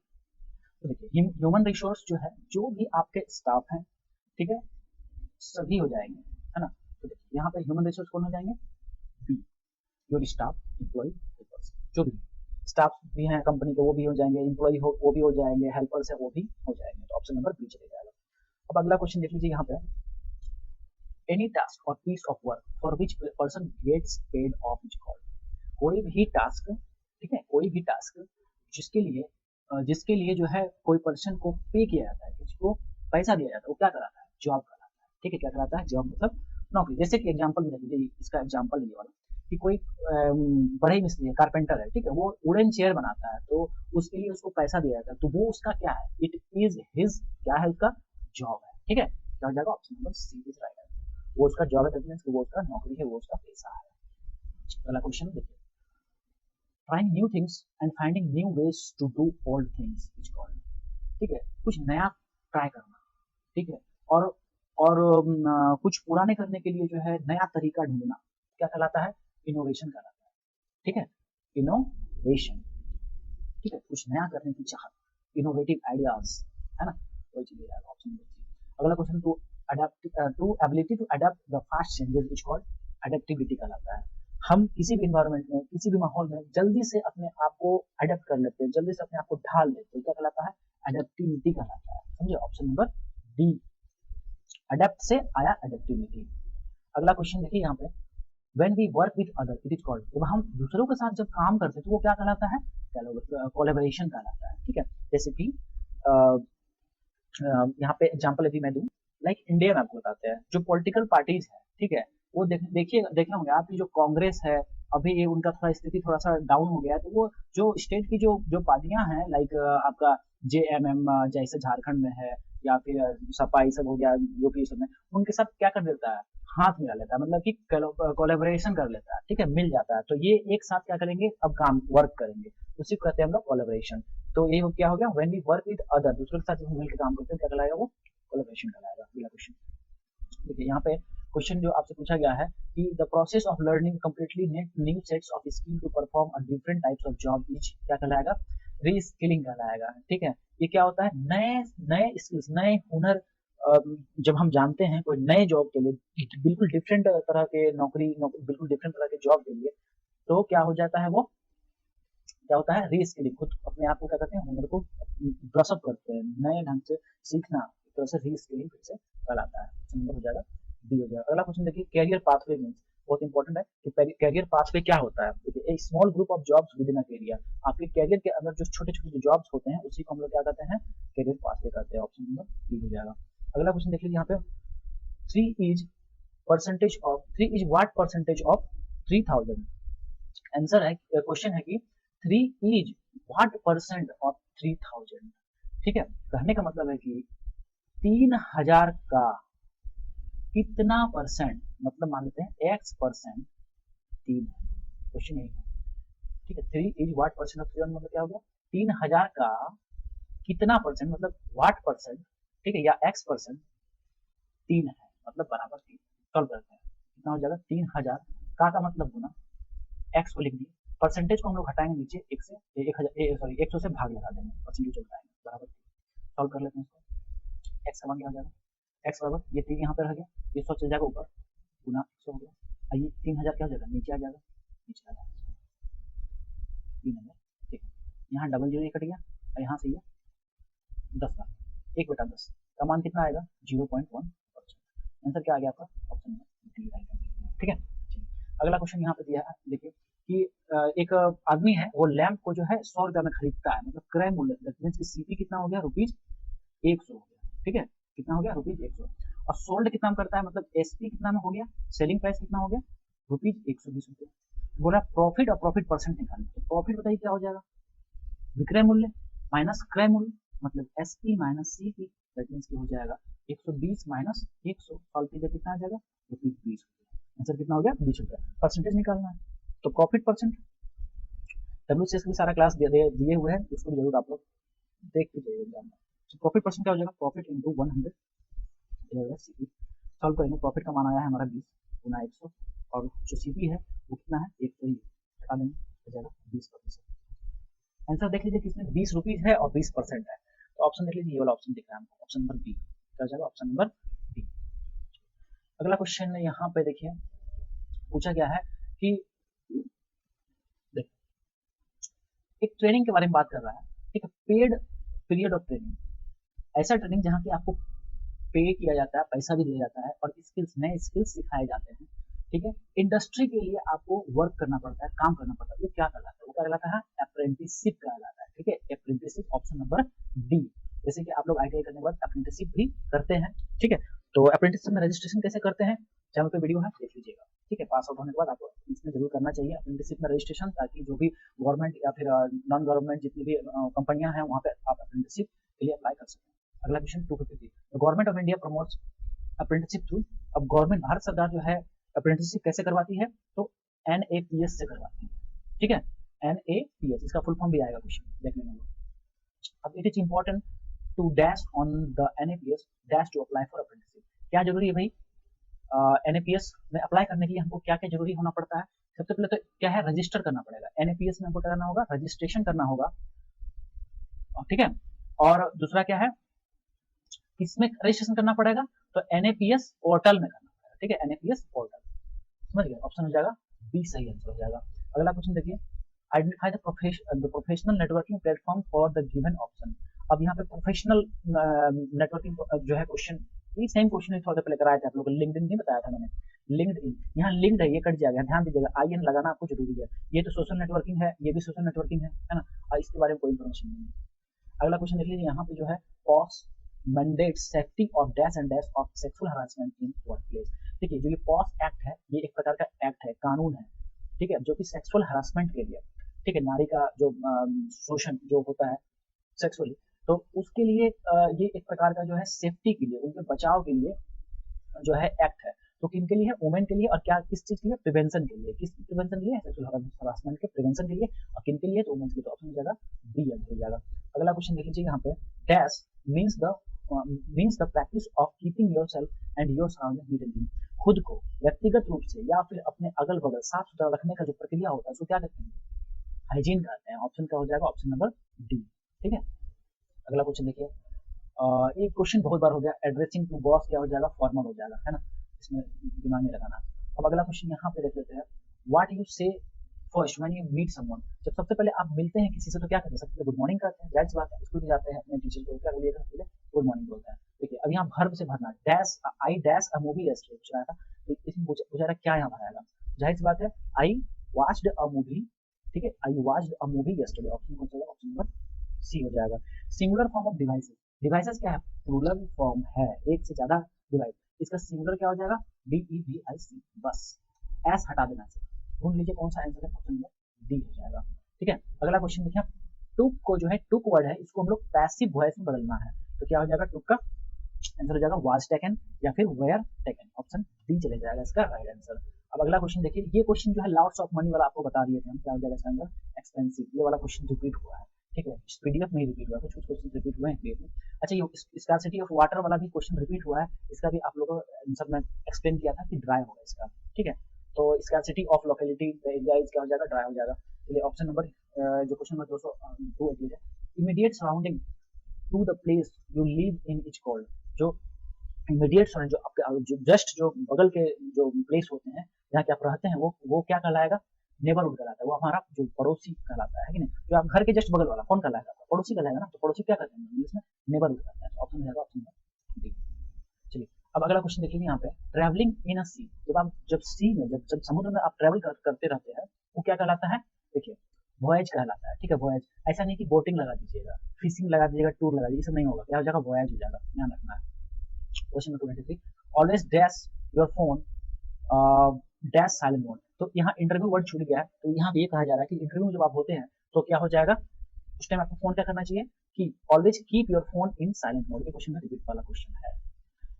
तो देखिए ह्यूमन रिसोर्स जो है जो भी आपके स्टाफ हैं, ठीक है, सभी हो जाएंगे, है ना, तो देखिए यहाँ पे ह्यूमन रिसोर्स कौन हो जाएंगे, B, your staff, employee, helpers, जो भी स्टाफ भी हैं कंपनी के वो भी हो जाएंगे, एम्प्लॉय हो वो भी हो जाएंगे, हेल्पर्स है वो भी हो जाएंगे, तो ऑप्शन नंबर बी चले जाएगा। अब अगला क्वेश्चन देख लीजिए यहाँ पे, एनी टास्क और piece of work for which person gets paid of is called, कोई भी टास्क, ठीक है, कोई भी टास्क जिसके लिए जो है कोई पर्सन को पे किया जाता है, किसको पैसा दिया जाता है, वो क्या कराता है, जॉब कराता है, ठीक है, क्या कराता है, जॉब मतलब नौकरी। जैसे कि एग्जांपल में देखिए, इसका एग्जांपल ये वाला कि कोई बढ़ई मिस्त्री है, कारपेंटर है, ठीक है, वो वुडन चेयर बनाता है, तो उसके लिए उसको पैसा दिया जाता है, तो वो उसका क्या है, इट इज हिज, क्या है उसका जॉब है, ठीक है, क्या हो जाएगा, option number C is right answer, वो उसका जॉब है, वो उसका नौकरी है, वो उसका पैसा है। अगला क्वेश्चन देखिए, trying new things and finding new ways to do old things is called, ठीक है, कुछ नया ट्राई करना, ठीक है, और कुछ पुराने करने के लिए जो है नया तरीका ढूंढना, क्या कहलाता है, इनोवेशन कहलाता है, ठीक है, इनोवेशन, ठीक है, कुछ नया करने की चाहत, इनोवेटिव आइडियाज, है ना, वही चीज है ऑप्शन नंबर सी। अगला question, to adapt, to ability to adapt the fast changes is called adaptivity कहलाता है, हम किसी भी इन्वायरमेंट में, किसी भी माहौल में जल्दी से अपने आप को अडेप्ट कर लेते हैं, जल्दी से अपने आप को ढाल लेते हैं, क्या कहलाता है, अडेप्टिविटी कहलाता है, समझे, ऑप्शन नंबर डी, अडेप्ट से आया अडेप्टिविटी। अगला क्वेश्चन देखिए यहाँ पे, when we work with other it is called, जब हम दूसरों के साथ जब काम करते हैं तो वो क्या कहलाता है, कोलैबोरेशन कहलाता है, ठीक है, जैसे कि यहाँ पे एग्जांपल यदि मैं दूं, लाइक इंडिया में आपको बताते हैं जो पॉलिटिकल पार्टीज है, ठीक है, वो देखिए देखना होगा आपकी जो कांग्रेस है, अभी ये उनका थोड़ा स्थिति थोड़ा सा डाउन हो गया है, तो वो जो स्टेट की जो पार्टियां हैं, लाइक आपका JMM जैसे झारखंड में है, या फिर सपा ये सब हो गया यूपी सब में, उनके साथ क्या कर देता है, हाथ मिला लेता है, मतलब कि कोलैबोरेशन कर लेता है, ठीक है, मिल जाता है, तो ये एक साथ क्या करेंगे, अब काम वर्क करेंगे, उसी को कहते हैं हम लोग कोलैबोरेशन। तो ये क्या हो गया, when we work with other, दूसरों के साथ जब मिलकर काम करते हैं क्या कहलाएगा, वो कोलैबोरेशन कहलाएगा। अगला क्वेश्चन देखिए, यहाँ पे क्वेश्चन जो आपसे पूछा गया है कि the process of learning completely new sets of skill to perform a different types of job is क्या कहलाएगा, रीस्किलिंग कहलाएगा, ठीक है, ये क्या होता है, नए नए स्किल्स, नए हुनर जब हम जानते हैं कोई नए जॉब के लिए, बिल्कुल डिफरेंट तरह के नौकरी बिल्कुल डिफरेंट तरह के जॉब के लिए, तो क्या हो जाता है, वो क्या होता है, रीस्किलिंग, खुद अपने आप को क्या करते हैं, हुनर को ब्रश अप करते हैं, नए ढंग से सीखना, एक तरह से रीस्किलिंग फिर से कहलाता है, नंबर हो जाएगा डी हो जाएगा। अगला क्वेश्चन देखिए, कैरियर पाथवे मींस, बहुत इंपॉर्टेंट है कि कैरियर पाथवे क्या होता है, देखिए एक small group of jobs within a career, आपके कैरियर के अंदर जो छोटे छोटे जॉब्स होते हैं उसी को हम लोग क्या कहते हैं, कैरियर पाथवे कहते हैं, ऑप्शन नंबर बी हो जाएगा। अगला क्वेश्चन देख लीजिए यहाँ पे, 3 is what percentage of 3000। Answer है, क्वेश्चन है कि 3 इज व्हाट परसेंट ऑफ 3000। ठीक है, कहने का मतलब है कि 3000 का कितना परसेंट, मतलब मान लेते हैं x परसेंट 3 है, क्वेश्चन यही है। ठीक है, 3 इज व्हाट परसेंट ऑफ 3000 मतलब क्या हो गया, 3000 का कितना परसेंट, मतलब व्हाट परसेंट, ठीक है, या x परसेंट 3 है, मतलब बराबर 3। सॉल्व करते हैं, कितना हो जाएगा, 3000 का मतलब गुना x को लिख दिए, परसेंटेज को हम लोग हटाएंगे नीचे, 1 से 1000 सॉरी 100 से भाग लगा देंगे, परसेंटेज हटाएंगे, बराबर 3। सॉल्व कर लेते हैं इसको, x का मान क्या हो जाएगा, x बराबर ये 3 यहाँ पे रह गया, ये 100 चल जाएगा ऊपर, गुना 100 हो गया, और ये 3000 क्या हो जाएगा, नीचे आ जाएगा, नीचे आ जाएगा 3000। ठीक है, यहाँ डबल जीरो कट गया, और यहाँ से ये 10 का 1/10 का मान कितना आएगा, 0.1%। आंसर क्या आ गया आपका, ऑप्शन डी राइट। ठीक है, अगला क्वेश्चन यहाँ पे दिया है, देखिए कि एक आदमी है, वो लैंप को जो है 100 रुपया में खरीदता है, मतलब क्रय मूल्य, दैट की सीपी कितना हो गया, ₹100 हो गया। ठीक है, कितना हो गया, ₹100, और सोल्ड कितना करता है, मतलब एसपी कितना में हो गया, सेलिंग प्राइस कितना हो गया, ₹120। बोला प्रॉफिट और प्रॉफिट परसेंट निकालना, तो प्रॉफिट बताइए क्या हो जाएगा, विक्रय मूल्य माइनस क्रय मूल्य, मतलब SP minus CP, that means की हो जाएगा 120 माइनस 100, सॉल्व कीजिए कितना आ जाएगा, ₹20। आंसर कितना हो गया, ₹20। परसेंटेज निकालना है, तो प्रॉफिट परसेंट WCS भी सारा क्लास दिए हुए हैं, उसको भी जरूर आप लोग देख के जाइए एग्जाम में। तो प्रॉफिट परसेंट क्या हो जाएगा, प्रॉफिट इंटू 100 सीपी। सॉल्व करेंगे, प्रॉफिट का मान आया है हमारा 20 गुना 100, और जो सीपी है वो कितना है, 100 ही हटा देंगे, हो जाएगा 20%। आंसर देख लीजिए, किसमें ₹20 है और 20% है, तो ऑप्शन देख लीजिए, ये वाला ऑप्शन दिख रहा है हमको, ऑप्शन नंबर बी, क्या हो जाएगा, ऑप्शन नंबर बी। अगला क्वेश्चन यहाँ पे देखिए, पूछा गया है कि एक ट्रेनिंग के बारे में बात कर रहा है, ठीक है, पेड पीरियड ऑफ ट्रेनिंग, ऐसा ट्रेनिंग जहाँ की आपको पे किया जाता है, पैसा भी दिया जाता है, और स्किल्स, नए स्किल्स सिखाए जाते हैं। ठीक है, इंडस्ट्री के लिए आपको वर्क करना पड़ता है, काम करना पड़ता है, वो क्या कहलाता है, वो क्या कहलाता है, अप्रेंटिसशिप कहलाता है। ठीक है, अप्रेंटिसशिप, ऑप्शन नंबर डी। जैसे कि आप लोग आईटीआई करने के बाद अप्रेंटिसशिप भी करते हैं। ठीक है, तो अप्रेंटिसशिप में रजिस्ट्रेशन कैसे करते हैं, चैनल पे वीडियो है, देख लीजिएगा। ठीक है, पास आउट होने के बाद आपको इसमें जरूर करना चाहिए अप्रेंटिसशिप में रजिस्ट्रेशन, ताकि जो भी गवर्नमेंट या फिर नॉन गवर्नमेंट जितनी भी कंपनियां हैं, वहाँ पे आप अप्रेंटिसशिप के लिए अप्लाई कर सकते हैं। अगला question 253, government of India promotes apprenticeship through, अब गवर्नमेंट, भारत सरकार जो है अप्रेंटिसशिप कैसे करवाती है, तो NAPS से करवाती है। ठीक है, NAPS, इसका फुल फॉर्म भी आएगा क्वेश्चन, देख लेंगे हम लोग। अब it is important to dash on the NAPS dash to apply for apprenticeship, क्या जरूरी है भाई, NAPS में अप्लाई करने के लिए हमको क्या क्या जरूरी होना पड़ता है, सबसे पहले तो क्या है, रजिस्टर करना पड़ेगा, NAPS में हमको क्या करना होगा, रजिस्ट्रेशन करना होगा। ठीक है, और दूसरा क्या है, किसमें रजिस्ट्रेशन करना पड़ेगा, तो NAPS पोर्टल में करना पड़ेगा। ठीक है, NAPS पोर्टल, समझ गए, ऑप्शन हो जाएगा बी सही आंसर हो जाएगा। अगला क्वेश्चन देखिए, identify the professional networking platform for the given option. अब यहाँ पे प्रोफेशनल नेटवर्किंग जो है क्वेश्चन, ये सेम क्वेश्चन थोड़ा पहले कराया था आप लोग, लिंक्डइन नहीं बताया था मैंने, लिंक्डइन, यहाँ लिंक्ड है, ये कट जाएगा, ध्यान दीजिएगा, IN लगाना आपको जरूरी है, ये तो सोशल नेटवर्किंग है, ये भी सोशल नेटवर्किंग है ना, और इसके बारे में कोई इन्फॉर्मेशन नहीं है। अगला क्वेश्चन देख लीजिए, यहाँ पे जो है POSH mandate safety of dash and dash of sexual harassment in workplace. देखिए, जो ये पॉस एक्ट है, ये एक प्रकार का एक्ट है, कानून है, ठीक है, जो कि सेक्सुअल हरासमेंट के लिए, ठीक है, नारी का जो शोषण जो होता है सेक्सुअली, तो उसके लिए ये एक प्रकार का जो है सेफ्टी के लिए, उनके बचाव के लिए जो है एक्ट है। तो किनके लिए है, वुमेन के लिए, और क्या किस चीज के लिए, प्रिवेंशन के लिए, किस प्रिवेंशन के लिए, सेक्सुअल हरासमेंट के प्रिवेंशन के लिए, और किनके लिए, तो वुमेन के लिए, तो ऑप्शन हो जाएगा बी आंसर हो जाएगा। अगला क्वेश्चन देख लीजिए, यहाँ पे dash means the practice of keeping yourself and your surrounding neat and clean, खुद को व्यक्तिगत रूप से या फिर अपने अगल बगल साफ सुथरा रखने का जो प्रक्रिया होता है उसको क्या कहते हैं, हाइजीन कहते हैं। ऑप्शन क्या हो जाएगा, ऑप्शन नंबर डी। ठीक है, अगला क्वेश्चन देखिए, ये क्वेश्चन बहुत बार हो गया, एड्रेसिंग टू बॉस क्या हो जाएगा, फॉर्मल हो जाएगा, है ना, इसमें दिमाग में लगाना। अब अगला क्वेश्चन यहाँ पे देख लेते हैं, what you say first when you meet someone, जब सबसे पहले आप मिलते हैं किसी से तो क्या करते हैं, सबसे पहले गुड मॉर्निंग करते हैं, जाहिर सी बात है, स्कूल में जाते हैं अपने टीचर को क्या बोलिएगा, पहले गुड मॉर्निंग बोलते हैं। देखिए, अब यहाँ वर्ब से भरना, dash I dash a movie yesterday पूछ रहा था, तो इसमें पूछा रहा क्या यहाँ भराएगा, जाहिर सी बात है, आई वॉच्ड अ मूवी, ठीक है, I watched a movie yesterday, option कौन सा होगा, ऑप्शन नंबर सी हो जाएगा। Singular form of devices, devices क्या है, प्लूरल फॉर्म है, एक से ज्यादा डिवाइस, इसका सिंगुलर क्या हो जाएगा, DEVIC, बस एस हटा देना चाहिए, ढूंढ लीजिए कौन सा आंसर है, ऑप्शन नंबर डी हो जाएगा। ठीक है, अगला क्वेश्चन देखिए, टुक को जो है, टुक वर्ड है, इसको हम लोग पैसिव वॉइस में बदलना है, तो क्या हो जाएगा, टुक का आंसर हो जाएगा वाज टेकन या फिर वेयर टेकन, ऑप्शन डी चले जाएगा इसका राइट आंसर। अब अगला क्वेश्चन देखिए, ये क्वेश्चन जो है लॉट्स ऑफ मनी वाला आपको बता दिए थे हम, क्या हो जाएगा इसका आंसर, एक्सपेंसिव, ये वाला क्वेश्चन रिपीट हुआ है। ठीक है, इस पीडीएफ में ही रिपीट हुआ है, कुछ क्वेश्चन रिपीट हुए हैं पीडीएफ में। अच्छा, ये स्कार्सिटी ऑफ वाटर वाला भी क्वेश्चन रिपीट हुआ है, इसका भी आप लोगों को आंसर में एक्सप्लेन किया था कि ड्राई होगा इसका। ठीक है, तो scarcity of locality area is क्या हो जाएगा, ड्राई हो जाएगा। चलिए ऑप्शन नंबर जो क्वेश्चन नंबर 202 है, immediate surrounding to the place you live in is called, जो इमीडिएट जो आपके जो जस्ट जो बगल के जो प्लेस होते हैं जहाँ के आप रहते हैं, वो क्या कहलाएगा, नेबरहुड कहलाता है, वो हमारा जो पड़ोसी कहलाता है कि नहीं, जो आप घर के जस्ट बगल वाला कौन कहलाएगा, पड़ोसी कहलाएगा ना, तो पड़ोसी क्या कहते हैं इंग्लिश में, नेबरहुड कहते हैं, ऑप्शन रहेगा ऑप्शन नंबर डी। चलिए अब अगला क्वेश्चन देखिए, यहाँ पे ट्रैवलिंग इन अ सी, जब सी में जब समुद्र में आप ट्रैवल करते रहते हैं, वो क्या कहलाता है, देखिए वॉयज कहलाता है। ठीक है, वॉयज, ऐसा नहीं कि बोटिंग लगा दीजिएगा, फिशिंग लगा दीजिएगा, टूर लगा दीजिएगा, ये सब नहीं होगा, क्या हो जाएगा, वॉयज हो जाएगा, ध्यान रखना है। Question number 23, always dash your phone dash silent mode, तो यहाँ इंटरव्यू वर्ड छूट गया है, तो यहाँ ये कहा जा रहा है कि इंटरव्यू में जब आप होते हैं तो क्या हो जाएगा, उस टाइम आपको फोन क्या करना चाहिए कि always keep your phone in silent mode. ये क्वेश्चन का रिपीट वाला क्वेश्चन है।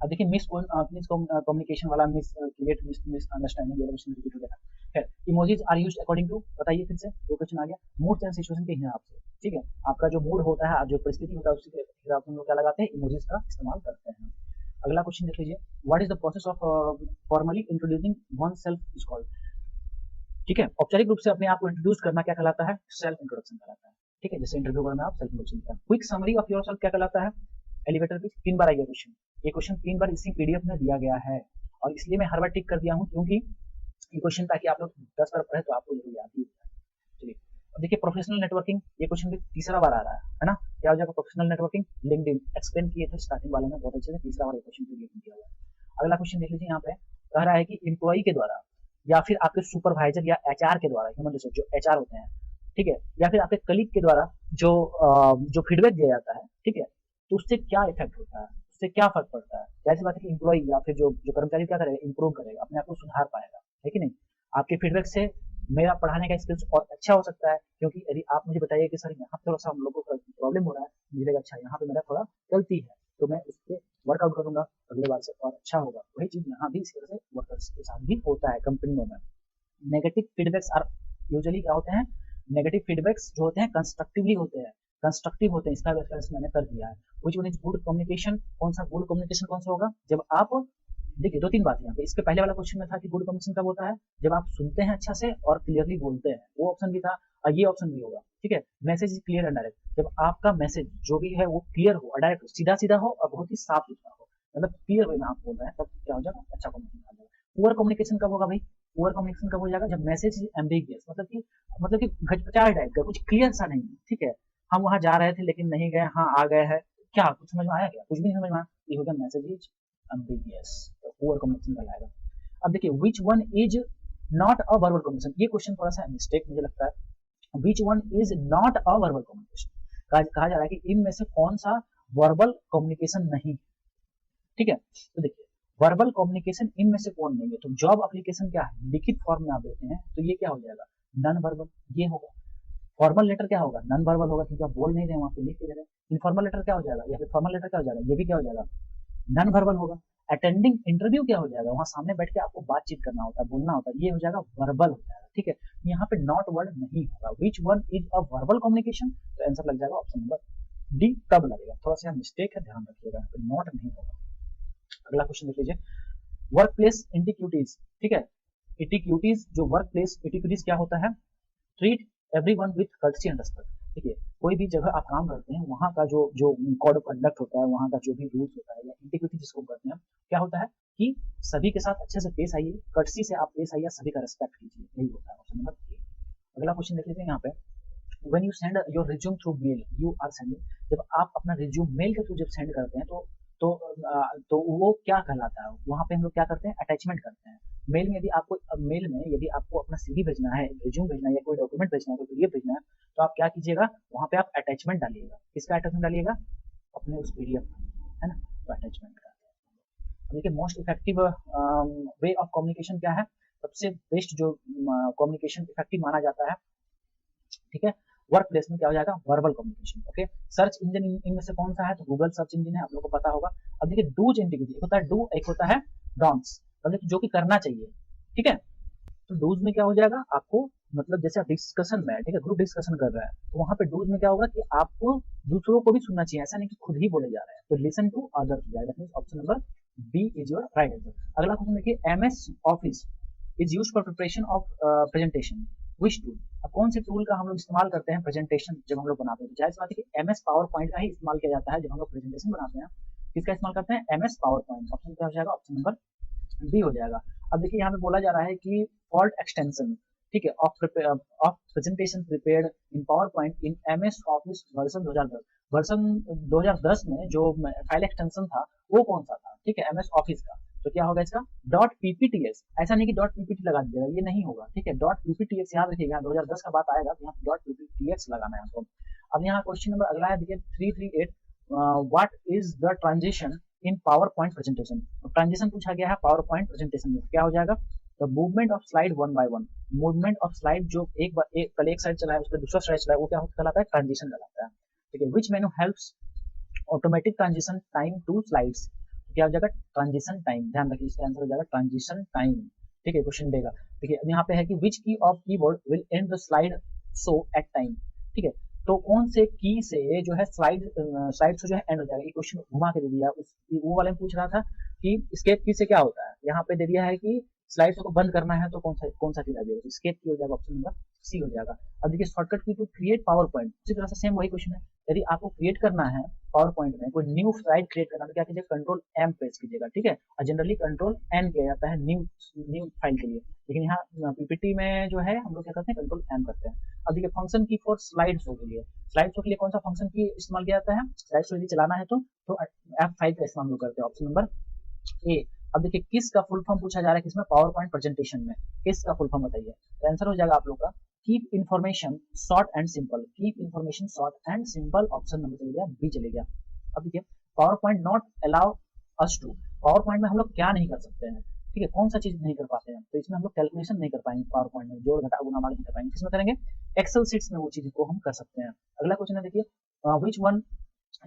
अब देखिए मिस कम्युनिकेशन वाला, मिस अंडरस्टैंडिंग वाला क्वेश्चन रिपीट हो गया। खैर, emojis are used according to, बताइए फिर से, वो क्वेश्चन आ गया, मूड एंड सिचुएशन के हिसाब से। ठीक है, आपका जो मूड होता है, जो परिस्थिति होता है, उसके हिसाब से हम लोग क्या लगाते हैं, इमोजीज का इस्तेमाल करते हैं। अगला क्वेश्चन देख लीजिए, what is the process of formally introducing one self is called. ठीक है, औपचारिक रूप से अपने आप को इंट्रोड्यूस करना क्या कहलाता है, सेल्फ इंट्रोडक्शन कहलाता है। ठीक है, जैसे इंटरव्यू में आप सेल्फ इंट्रोडक्शन करते हैं। क्विक समरी ऑफ योरसेल्फ क्या कहलाता है, एलिवेटर पिच। 3 बार आएगा क्वेश्चन, ये क्वेश्चन 3 बार इसी पीडीएफ में दिया गया है, और इसलिए मैं हर बार टिक कर दिया हूँ, क्योंकि ये क्वेश्चन ताकि आप लोग 10 बार पढ़े तो आपको जरूर याद ही होता है। चलिए अब देखिए, प्रोफेशनल नेटवर्किंग, ये क्वेश्चन भी तीसरा बार आ रहा है ना, क्या हो जाएगा, प्रोफेशनल नेटवर्किंग, लिंक्डइन, एक्सप्लेन किए थे स्टार्टिंग वाले में बहुत अच्छे से, तीसरा बार ये क्वेश्चन पीडीएफ में दिया हुआ है। अगला क्वेश्चन देख लीजिए, यहाँ पे कह रहा है कि एम्प्लॉई के द्वारा या फिर आपके सुपरवाइजर या एचआर के द्वारा, ह्यूमन रिसोर्स जो एचआर होते हैं, ठीक है, या फिर आपके कलीग के द्वारा जो फीडबैक दिया जाता है, ठीक है, तो उससे क्या इफेक्ट होता है, उससे क्या फर्क पड़ता है। जैसी बात है कि एम्प्लॉई या फिर जो कर्मचारी क्या करेगा, इंप्रूव करेगा, अपने आप को सुधार पाएगा, है कि नहीं। आपके फीडबैक से मेरा पढ़ाने का स्किल्स और अच्छा हो सकता है, क्योंकि यदि आप मुझे बताइए कि सर यहाँ थोड़ा सा हम लोगों को प्रॉब्लम हो रहा है, मुझे लगा अच्छा यहाँ पे मेरा थोड़ा गलती है, तो मैं उस पर वर्कआउट करूंगा अगले बार से और अच्छा होगा। वही चीज यहाँ भी इस तरह से वर्कर्स के साथ भी होता है कंपनियों में। नेगेटिव फीडबैक्स आर यूजुअली क्या होते हैं, नेगेटिव फीडबैक्स जो होते हैं कंस्ट्रक्टिवली होते हैं, कंस्ट्रक्टिव होते हैं, इसका रेफरेंस मैंने कर दिया है। Which one is good communication, कौन सा गुड कम्युनिकेशन कौन सा होगा, जब आप देखिए 2-3 बात यहाँ पे, इसके पहले वाला क्वेश्चन में था कि गुड कम्युनिकेशन कब होता है, जब आप सुनते हैं अच्छा से और क्लियरली बोलते हैं, वो ऑप्शन भी था और ये ऑप्शन भी होगा। ठीक है, message is clear and direct, जब आपका मैसेज जो भी है वो क्लियर हो, डायरेक्ट हो, सीधा सीधा हो और बहुत ही साफ सुथरा हो, मतलब क्लियर वे में आप बोल रहे हैं, तब क्या हो जाएगा, अच्छा कम्युनिकेशन आ जाएगा। पुअर कम्युनिकेशन कब होगा भाई, पुअर कम्युनिकेशन कब हो जाएगा, जब मैसेज इज एम्बिगियस, मतलब कि घचपचाए टाइप का, कुछ क्लियर सा नहीं है। ठीक है, हम वहां जा रहे थे लेकिन नहीं गए, हाँ आ गए हैं, क्या कुछ समझ में आया, क्या कुछ भी नहीं समझ में आया, ये हो गया message is ambiguous, poor communication कहलाएगा। अब देखिए which one is not a verbal communication, ये क्वेश्चन थोड़ा सा मिस्टेक मुझे लगता है, which one is not a verbal communication, कहा जा रहा है कि इनमें से कौन सा वर्बल कम्युनिकेशन नहीं है। ठीक है, तो देखिए वर्बल कम्युनिकेशन इनमें से कौन नहीं है, तो जॉब एप्लीकेशन क्या है, लिखित फॉर्म में आप देते हैं, तो ये क्या हो जाएगा, नॉन वर्बल, ये होगा। फॉर्मल लेटर क्या होगा, नॉन वर्बल होगा, क्योंकि आप बोल नहीं रहे वहां पे लिख के दे रहे हैं। इनफॉर्मल लेटर क्या हो जाएगा, या फिर फॉर्मल लेटर क्या हो जाएगा, ये भी क्या हो जाएगा, नॉन वर्बल होगा। अटेंडिंग इंटरव्यू क्या हो जाएगा, वहां सामने बैठ के आपको बातचीत करना होता है, बोलना होता है, ये हो जाएगा वर्बल हो जाएगा। ठीक है, यहाँ पे नॉट वर्ड नहीं होगा, which one is a verbal communication, तो आंसर लग जाएगा ऑप्शन नंबर डी, तब लगेगा, थोड़ा सा मिस्टेक है, ध्यान रखिएगा, यहाँ पे नॉट नहीं होगा। अगला क्वेश्चन देख लीजिए, वर्क प्लेस एटिक्यूटीज। ठीक है, एटिक्यूटीज, जो वर्क प्लेस एटिक्यूटीज क्या होता है, treat everyone with courtesy and respect. देखिए कोई भी जगह आप काम करते हैं, वहाँ का जो कोड ऑफ कंडक्ट होता है, वहाँ का जो भी रूल्स होता है, या इंटीग्रिटी जिसको कहते हैं, क्या होता है कि सभी के साथ अच्छे से पेश आइए, कर्टसी से आप पेश आइए, सभी का रिस्पेक्ट कीजिए, यही होता है ऑप्शन नंबर ए। अगला क्वेश्चन देख लीजिए यहाँ पे, when you send your resume through mail, you are sending, जब आप अपना रिज्यूम मेल के थ्रू जब सेंड करते हैं तो वो क्या कहलाता है, वहाँ पे हम लोग क्या करते हैं, अटैचमेंट करते हैं। मेल में यदि आपको अपना सीवी भेजना है, रिज्यूम भेजना है, या कोई डॉक्यूमेंट भेजना है, कोई पीडीएफ भेजना है, तो आप क्या कीजिएगा, वहाँ पे आप अटैचमेंट डालिएगा। किसका अटैचमेंट डालिएगा, अपने उस पीडीएफ का, है ना, तो अटैचमेंट का। देखिए most effective way of communication क्या है, सबसे बेस्ट जो कम्युनिकेशन इफेक्टिव माना जाता है, ठीक है, वर्क प्लेस में क्या हो जाएगा, verbal communication. Okay, search engine इनमें से कौन सा है, तो गूगल सर्च इंजन है, आप लोगों को पता होगा। अब देखिए डूज इंटीग्रिटी, एक होता है डू, एक होता है डॉन्ट्स, मतलब जो कि करना चाहिए, ठीक है। तो डूज में क्या हो जाएगा, आपको मतलब जैसे आप डिस्कशन में, ठीक है, ग्रुप डिस्कशन कर रहा है, तो वहां पे डूज में क्या होगा कि आपको दूसरों को भी सुनना चाहिए, ऐसा नहीं कि खुद ही बोले जा रहे हैं। तो लिसन टू अदर्स हो जाएगा, option number B is your right answer. अगला क्वेश्चन देखिए, MS office is used for preparation of presentation, which tool, अब कौन से टूल का हम लोग इस्तेमाल करते हैं प्रेजेंटेशन जब हम लोग बनाते हैं, तो जाहिर सी बात है कि एमएस पावर पॉइंट का ही इस्तेमाल किया जाता है जब हम लोग प्रेजेंटेशन बनाते हैं। किसका इस्तेमाल करते हैं, एमएस पावर पॉइंट। ऑप्शन क्या हो जाएगा, ऑप्शन नंबर बी हो जाएगा। अब देखिए यहाँ पे बोला जा रहा है कि फॉल्ट एक्सटेंशन, ठीक है, of presentation prepared in power point in MS office version 2010, version 2010 में जो फाइल एक्सटेंशन था वो कौन सा था, ठीक है, एमएस ऑफिस का। तो क्या होगा इसका, डॉट पीपीटीएक्स, ऐसा नहीं कि डॉट पीपीटी लगा दीजिएगा, ये नहीं होगा, ठीक है, डॉट पीपीटीएक्स याद रखिएगा, 2010 का बात आएगा तो यहाँ डॉट पीपीटीएक्स लगाना है आपको। अब यहाँ क्वेश्चन नंबर अगला है, देखिए 338, what is the transition in power point presentation. Transition पूछा गया है पावर पॉइंट प्रेजेंटेशन में, क्या हो जाएगा, the movement of slide one by one, movement of slide जो पहले एक साइड चला है उस पर दूसरा साइड चला है, वो क्या कहलाता है, ट्रांजिशन कहलाता है, ठीक है। Which menu helps automatic transition time to slides, क्या हो जाएगा, ट्रांजिशन टाइम, ध्यान रखिए इसका आंसर हो जाएगा ट्रांजिशन टाइम, ठीक है, क्वेश्चन देगा। देखिए यहाँ पे है कि विच की of keyboard will and the slide show at time, ठीक है, तो कौन से की से जो है स्लाइड से जो है एंड हो जाएगा, ये क्वेश्चन घुमा के दे दिया, वो वाले में पूछ रहा था कि स्केप की से क्या होता है, यहाँ पे दे दिया है कि स्लाइड को बंद करना है तो कौन सा की आ जाएगा, स्केप की हो जाएगा, ऑप्शन नंबर सी हो जाएगा। अब देखिए शॉर्टकट की टू क्रिएट पावर पॉइंट, उसी तरह से सेम वही क्वेश्चन है, यदि आपको क्रिएट करना है पावर पॉइंट में कोई न्यू स्लाइड क्रिएट करना तो क्या कीजिएगा, कंट्रोल एम प्रेस कीजिएगा, ठीक है, और जनरली कंट्रोल एन किया जाता है न्यू फाइल के लिए, लेकिन यहाँ पीपीटी में जो है हम लोग क्या करते हैं, कंट्रोल एम करते हैं। अब देखिए फंक्शन की फॉर स्लाइड शो के लिए, स्लाइड शो के लिए कौन सा फंक्शन की इस्तेमाल किया जाता है, स्लाइड शो यदि चलाना है तो F5 का इस्तेमाल करते हैं, ऑप्शन नंबर ए। अब देखिए किस का फुल फॉर्म पूछा जा रहा है, किसमें, पावर पॉइंट प्रेजेंटेशन में, किस का फुल फॉर्म बताइए, तो आंसर हो जाएगा आप लोग का keep information short and simple, keep information short and simple, option number चले गया बी चले गया। अब देखिए PowerPoint not allow us to, PowerPoint में हम लोग क्या नहीं कर सकते हैं, ठीक है, कौन सा चीज नहीं कर पाते हैं, तो इसमें हम लोग कैलकुलेशन नहीं कर पाएंगे, पावर पॉइंट में जोड़ घटा गुणा भाग नहीं कर पाएंगे, किसमें करेंगे, एक्सेल शीट्स में वो चीज को हम कर सकते हैं। अगला क्वेश्चन है देखिए, which one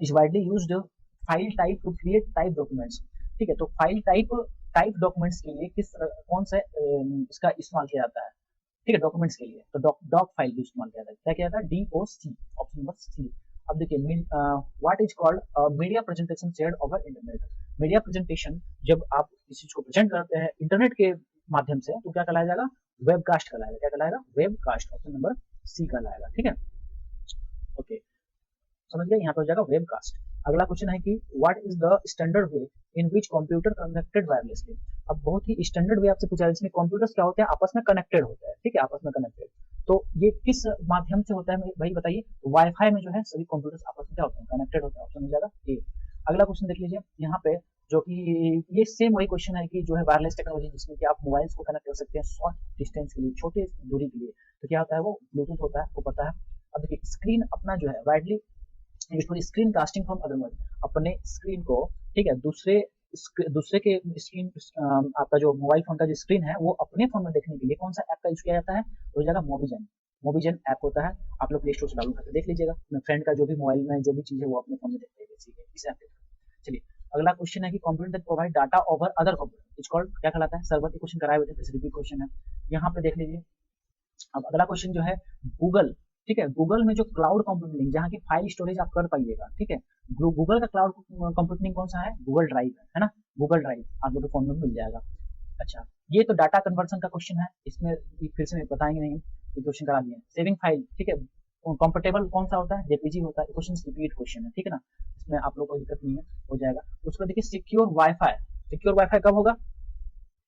is widely used file type two create type documents, ठीक है, तो फाइल टाइप डॉक्यूमेंट्स के लिए कौन सा इसका इस्तेमाल किया जाता है, ठीक है, डॉक्यूमेंट्स के लिए, तो डॉक फाइल भी इस्तेमाल किया जाता है, क्या किया जाता है, डीओसी, ऑप्शन नंबर सी। अब देखिए what is called media presentation shared over internet, media presentation जब आप किसी चीज को प्रेजेंट करते हैं इंटरनेट के माध्यम से तो क्या कहलाया जाएगा, वेबकास्ट कहलाएगा, क्या कहलाएगा, वेबकास्ट, ऑप्शन नंबर सी कहलाएगा, ठीक है, ओके, समझ गए, यहाँ पे हो जाएगा वेबकास्ट। अगला क्वेश्चन है कि what is the standard way in which computer connected wirelessly, अब बहुत ही स्टैंडर्ड वे आपसे पूछा है, इसमें कंप्यूटर्स क्या होते हैं, आपस में कनेक्टेड होते हैं, ठीक है, आपस में कनेक्टेड, तो ये किस माध्यम से होता है भाई बताइए, वाईफाई में जो है सभी कंप्यूटर्स आपस में क्या होते हैं, कनेक्टेड होते हैं, ऑप्शन हो जाएगा ए। अगला क्वेश्चन देख लीजिए यहाँ पे, जो कि ये सेम वही क्वेश्चन है कि जो है वायरलेस टेक्नोलॉजी जिसमें कि आप मोबाइल्स को कनेक्ट कर सकते हैं शॉर्ट डिस्टेंस के लिए, छोटे दूरी के लिए, तो क्या होता है, वो ब्लूटूथ होता है, वो पता है। अब देखिए स्क्रीन अपना जो है widely screen casting from other mobile, अपने स्क्रीन को, ठीक है, दूसरे के स्क्रीन, आपका जो मोबाइल फोन का जो स्क्रीन है वो अपने फोन में देखने के लिए कौन सा ऐप का यूज किया जाता है, तो हो जाएगा मोबिजन ऐप होता है, आप लोग प्ले स्टोर से डाउनलोड करके देख लीजिएगा, अपने फ्रेंड का जो भी मोबाइल में जो भी चीज है वो अपने फोन में देख लीजिए इस ऐप के थ्रू। चलिए अगला क्वेश्चन है कि computer that provide data over other computer is called, क्या कहलाता है, सर्वर, ये क्वेश्चन कराए हुए थे, रिपीट क्वेश्चन है, यहाँ पे देख लीजिए। अब अगला क्वेश्चन जो है गूगल, ठीक है, गूगल में जो क्लाउड कंप्यूटिंग जहाँ की फाइल स्टोरेज आप कर पाइएगा, ठीक है, गूगल का क्लाउड कंप्यूटिंग कौन सा है, गूगल ड्राइव है ना, गूगल ड्राइव आप लोगों के फोन में मिल जाएगा। अच्छा ये तो डाटा कन्वर्सन का क्वेश्चन है, इसमें फिर से बताएंगे नहीं, ये क्वेश्चन करा दिए। सेविंग फाइल, ठीक है, कंफर्टेबल कौन सा होता है, जेपीजी होता है, क्वेश्चन रिपीट क्वेश्चन है, ठीक है ना, इसमें आप लोग को दिक्कत नहीं है, हो जाएगा। उसको देखिए सिक्योर वाईफाई कब होगा,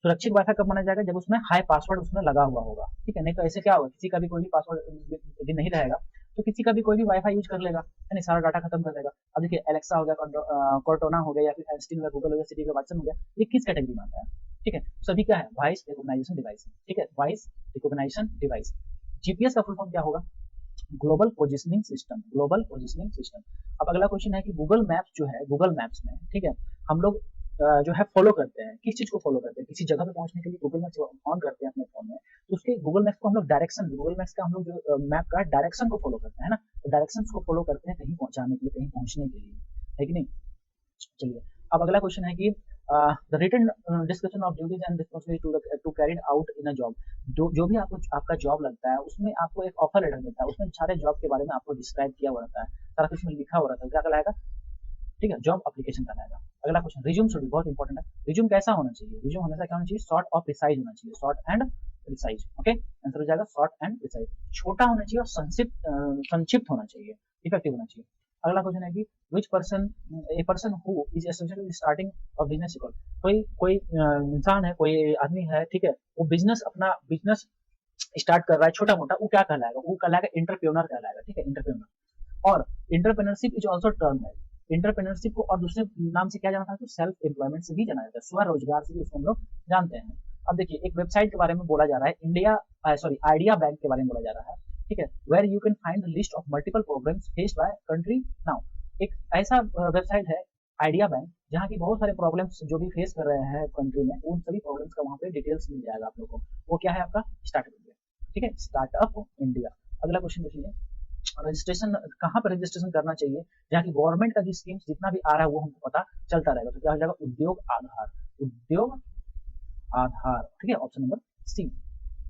सुरक्षित वाईफाई कब माना जाएगा, जब उसमें हाई पासवर्ड उसमें लगा हुआ होगा, ठीक है, नहीं तो ऐसे क्या होगा, किसी का भी कोई भी पासवर्ड यदि नहीं रहेगा तो किसी का भी कोई भी वाईफाई यूज कर लेगा, यानी सारा डाटा खत्म कर देगा। अब देखिए एलेक्सा हो गया, कॉर्टोना हो गया, या फिर एंस्टीन हो गया, गूगल हो गया, सिटी हो गया, व्हाट्सएप हो गया, ये किस कैटेगरी में आता है, ठीक है, सभी क्या है, वॉइस रिकॉग्निशन डिवाइस, ठीक है, वॉइस रिकॉग्निशन डिवाइस। जीपीएस का फुल फॉर्म क्या होगा, global positioning system, global positioning system. अब अगला क्वेश्चन है कि गूगल मैप्स जो है, गूगल मैप्स में, ठीक है, हम लोग जो है फॉलो करते हैं, किस चीज को फॉलो करते हैं, किसी जगह पे पहुंचने के लिए गूगल मैप्स ऑन करते हैं अपने फोन में, तो उसके गूगल मैप्स को हम लोग डायरेक्शन, गूगल मैप्स का हम लोग जो मैप का डायरेक्शन को फॉलो करते हैं ना, तो डायरेक्शन को फॉलो करते हैं कहीं पहुंचाने के लिए, कहीं पहुंचने के लिए, है कि नहीं। चलिए अब अगला क्वेश्चन है कि the written description of duties and responsibility to carried out in a job, जो भी आपको आपका जॉब लगता है उसमें आपको एक ऑफर लेटर मिलता है, उसमें सारे जॉब के बारे में आपको डिस्क्राइब किया हुआ रहता है, सारा कुछ में लिखा हुआ रहता है, क्या कहलाएगा, ठीक है, जॉब एप्लीकेशन कहलाएगा। अगला क्वेश्चन, रिज्यूम शुड बी, बहुत इंपॉर्टेंट है, रिज्यूम कैसा होना चाहिए, रिज्यूम हमेशा क्या होना चाहिए, शॉर्ट और प्रिसाइज होना चाहिए, short and precise, okay, answer हो जाएगा शॉर्ट एंड प्रिसाइज, छोटा होना चाहिए और संक्षिप्त होना चाहिए, इफेक्टिव होना चाहिए। अगला क्वेश्चन है कि which person, a person who is associated with starting a business, कोई कोई इंसान है, कोई आदमी है, ठीक है, वो बिजनेस, अपना बिजनेस स्टार्ट कर रहा है छोटा मोटा, वो क्या कहलाएगा, वो कहलाएगा एंटरप्रेन्योर कहलाएगा, ठीक है, एंटरप्रेन्योर। और एंटरप्रेन्योरशिप इज आल्सो टर्म है, एंटरप्रेन्योरशिप को और दूसरे नाम से क्या जाना था, तो सेल्फ एम्प्लॉयमेंट से भी जाना जाता है, स्वरोजगार से भी उसको हम लोग जानते हैं। अब देखिए एक वेबसाइट के बारे में बोला जा रहा है, आइडिया बैंक के बारे में बोला जा रहा है, ठीक है, where you can find the list of multiple problems faced by country now. एक ऐसा वेबसाइट है आइडिया बैंक, जहाँ की बहुत सारे प्रॉब्लम्स जो भी फेस कर रहे हैं कंट्री में, उन सभी प्रॉब्लम्स का वहाँ पे डिटेल्स मिल जाएगा आप लोगों को। वो क्या है आपका, स्टार्टअप इंडिया, ठीक है, स्टार्टअप इंडिया। अगला क्वेश्चन देख लीजिए, रजिस्ट्रेशन कहाँ पर रजिस्ट्रेशन करना चाहिए, जहाँ की गवर्नमेंट का जो स्कीम्स जितना भी आ रहा है वो हमको पता चलता रहेगा, तो क्या हो जाएगा, उद्योग आधार, उद्योग आधार, ठीक है, ऑप्शन नंबर सी।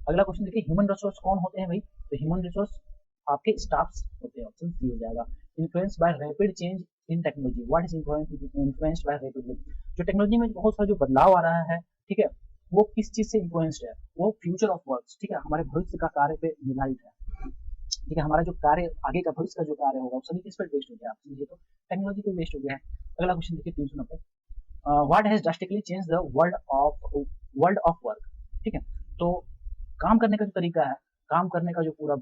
अगला क्वेश्चन देखिए, ह्यूमन रिसोर्स कौन होते हैं भाई, तो ह्यूमन रिसोर्स आपके स्टाफ्स होते हैं, ऑप्शन सी हो जाएगा। Influence by rapid change in technology, what is influenced by rapid, जो टेक्नोलॉजी में बहुत सारा जो बदलाव आ रहा है, ठीक है, वो किस चीज से इन्फ्लुएंस्ड है, वो फ्यूचर ऑफ वर्क, ठीक है, हमारे भविष्य का कार्य पे निर्धारित है, ठीक है, हमारा जो कार्य आगे का भविष्य का जो कार्य होगा वो सभी किस पर बेस्ड हो गया, आप समझिए तो टेक्नोलॉजी पे बेस्ड हो गया है। अगला क्वेश्चन देखिए 390, what has drastically change the world of work, ठीक है, तो काम करने का जो तरीका है, काम करने का जो पूरा